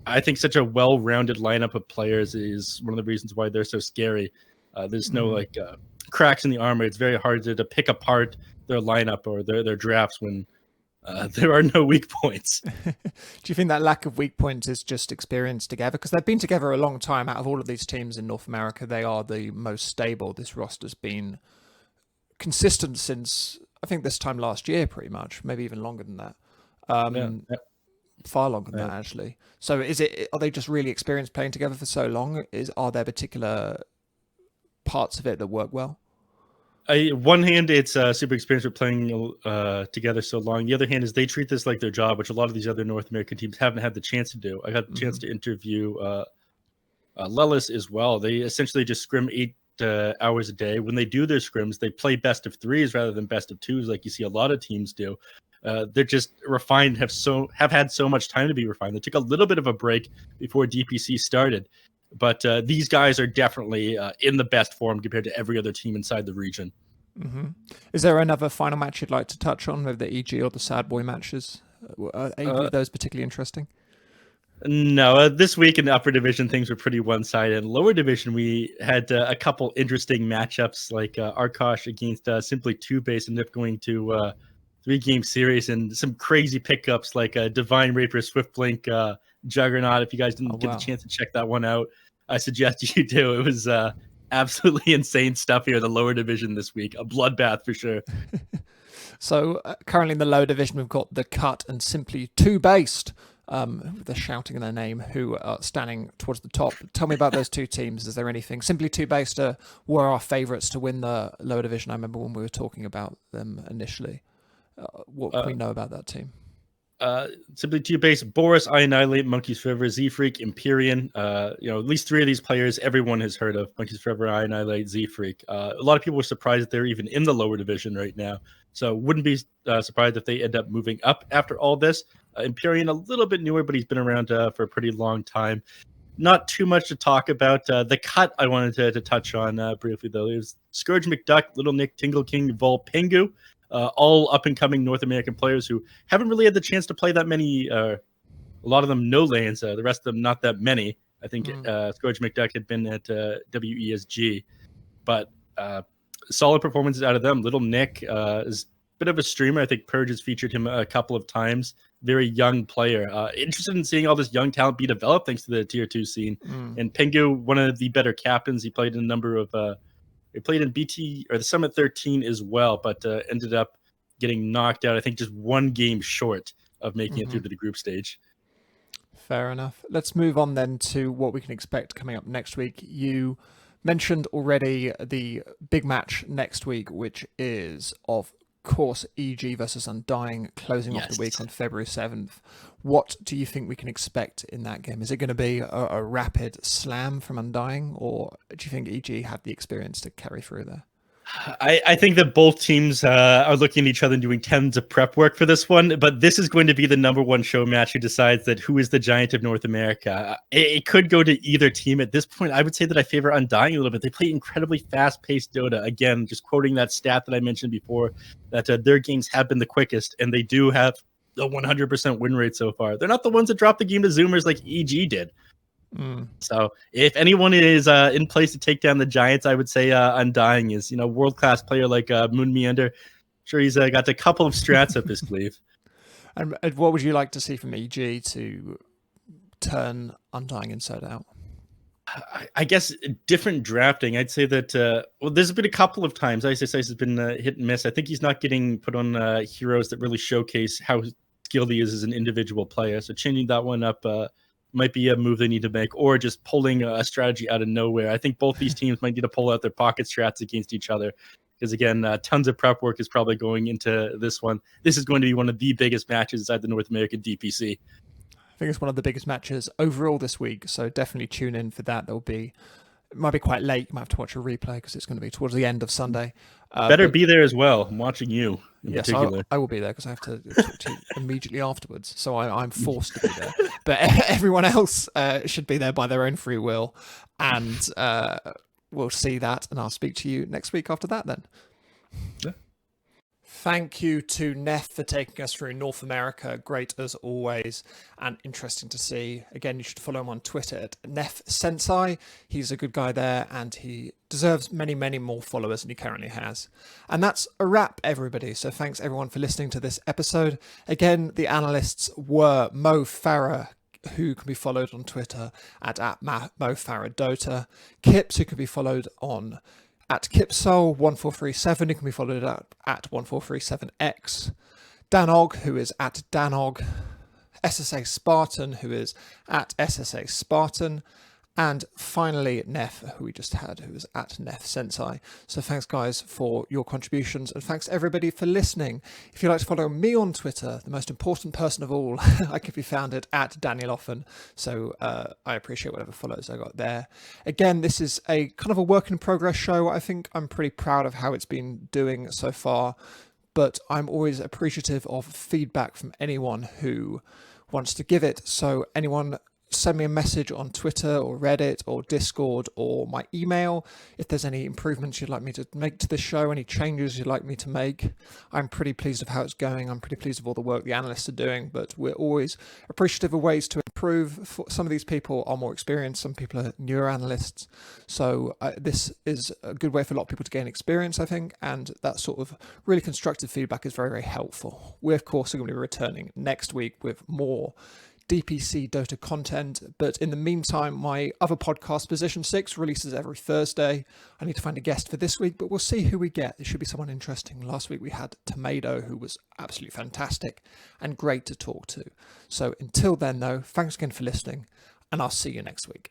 I think such a well-rounded lineup of players is one of the reasons why they're so scary. There's no cracks in the armor. It's very hard to pick apart their lineup or their drafts when there are no weak points. Do you think that lack of weak points is just experience together? Because they've been together a long time. Out of all of these teams in North America, they are the most stable. This roster's been consistent since, I think, this time last year, pretty much. Maybe even longer than that. Far longer than that, actually. So are they just really experienced playing together for so long? Are there particular parts of it that work well? One hand, it's super experienced with playing together so long. The other hand is they treat this like their job, which a lot of these other North American teams haven't had the chance to do. I got the chance to interview Lelis as well. They essentially just scrim 8 hours a day. When they do their scrims, they play best of 3s rather than best of 2s, like you see a lot of teams do. They're just refined, have had so much time to be refined. They took a little bit of a break before DPC started. But these guys are definitely in the best form compared to every other team inside the region. Mm-hmm. Is there another final match you'd like to touch on, maybe the EG or the Sad Boy matches? Are any of those particularly interesting? No, this week in the upper division, things were pretty one-sided. Lower division, we had a couple interesting matchups, like Arkosh against Simply Two Base, ended up going to 3-game series, and some crazy pickups like Divine Raper, Swift Blink, Juggernaut. If you guys didn't get the chance to check that one out, I suggest you do. It was absolutely insane stuff here in the lower division this week. A bloodbath for sure. So currently in the lower division, we've got The Cut and Simply Two Based. They're shouting in their name, who are standing towards the top. Tell me about those two teams. Is there anything? Simply Two Based were our favourites to win the lower division. I remember when we were talking about them initially. What can we know about that team? Simply Two Base, Boris, I Annihilate, Monkeys Forever, Z Freak, Empyrean. At least 3 of these players everyone has heard of: Monkeys Forever, I Annihilate, Z Freak. A lot of people were surprised that they're even in the lower division right now. So wouldn't be surprised if they end up moving up after all this. Empyrean, a little bit newer, but he's been around for a pretty long time. Not too much to talk about. The Cut I wanted to touch on briefly, though. It was Scourge McDuck, Little Nick, Tingle King, Vol Pingu. All up-and-coming North American players who haven't really had the chance to play that many. A lot of them no lanes. The rest of them not that many. I think Scourge McDuck had been at WESG. But solid performances out of them. Little Nick is a bit of a streamer. I think Purge has featured him a couple of times. Very young player. Interested in seeing all this young talent be developed thanks to the Tier 2 scene. And Pingu, one of the better captains. He played in a number of... He played in BT or the Summit 13 as well, but ended up getting knocked out, I think, just 1 game short of making it through to the group stage. Fair enough. Let's move on then to what we can expect coming up next week. You Mentioned already the big match next week, which is of course EG versus Undying, closing off the week on February 7th. What do you think we can expect in that game? Is it going to be a rapid slam from Undying, or do you think EG have the experience to carry through there? I think that both teams are looking at each other and doing tons of prep work for this one, but this is going to be the number one show match who decides that who is the giant of North America. It could go to either team at this point. I would say that I favor Undying a little bit. They play incredibly fast-paced Dota. Again, just quoting that stat that I mentioned before, that their games have been the quickest, and they do have a 100% win rate so far. They're not the ones that dropped the game to Zoomers like EG did. So if anyone is in place to take down the Giants, I would say Undying is, world-class player like Moon Meander. Sure, he's got a couple of strats up his sleeve. And what would you like to see from EG to turn Undying inside out? I guess different drafting. I'd say that, there's been a couple of times ISS has been hit and miss. I think he's not getting put on heroes that really showcase how skilled he is as an individual player. So changing that one up might be a move they need to make, or just pulling a strategy out of nowhere. I think both these teams might need to pull out their pocket strats against each other, because again, tons of prep work is probably going into this one. This is going to be one of the biggest matches inside the North American DPC. I think it's one of the biggest matches overall this week, so definitely tune in for that. It might be quite late. You might have to watch a replay because it's going to be towards the end of Sunday. Better be there as well. I'm watching you in particular. I will be there because I have to talk to you immediately afterwards. So I'm forced to be there. But everyone else should be there by their own free will. And we'll see that. And I'll speak to you next week after that then. Yeah. Thank you to Neff for taking us through North America. Great as always, and interesting to see. Again, you should follow him on Twitter at Neff Sensei. He's a good guy there, and he deserves many, many more followers than he currently has. And that's a wrap, everybody. So thanks everyone for listening to this episode. Again, the analysts were Mo Farah, who can be followed on Twitter at Mo Farah Dota, Kips, who can be followed on at Kipsol1437, who can be followed at 1437X, Danog, who is at Danog, SSA Spartan, who is at SSA Spartan, and finally Neff, who we just had, who is at Neff Sensei. So thanks guys for your contributions, and thanks everybody for listening. If you'd like to follow me on Twitter, the most important person of all, I could be found at Daniel Offen. So I appreciate whatever follows I got there. Again, this is a kind of a work in progress show. I think I'm pretty proud of how it's been doing so far, but I'm always appreciative of feedback from anyone who wants to give it. So anyone, send me a message on Twitter or Reddit or Discord or my email if there's any improvements you'd like me to make to the show, any changes you'd like me to make. I'm pretty pleased with how it's going. I'm pretty pleased with all the work the analysts are doing, but we're always appreciative of ways to improve. Some of these people are more experienced, some people are newer analysts, so this is a good way for a lot of people to gain experience, I think, and that sort of really constructive feedback is very, very helpful. We of course are going to be returning next week with more DPC Dota content, but in the meantime, my other podcast, Position 6, releases every Thursday. I need to find a guest for this week, but we'll see who we get. It should be someone interesting. Last week we had Tomato, who was absolutely fantastic and great to talk to. So until then, though, thanks again for listening, and I'll see you next week.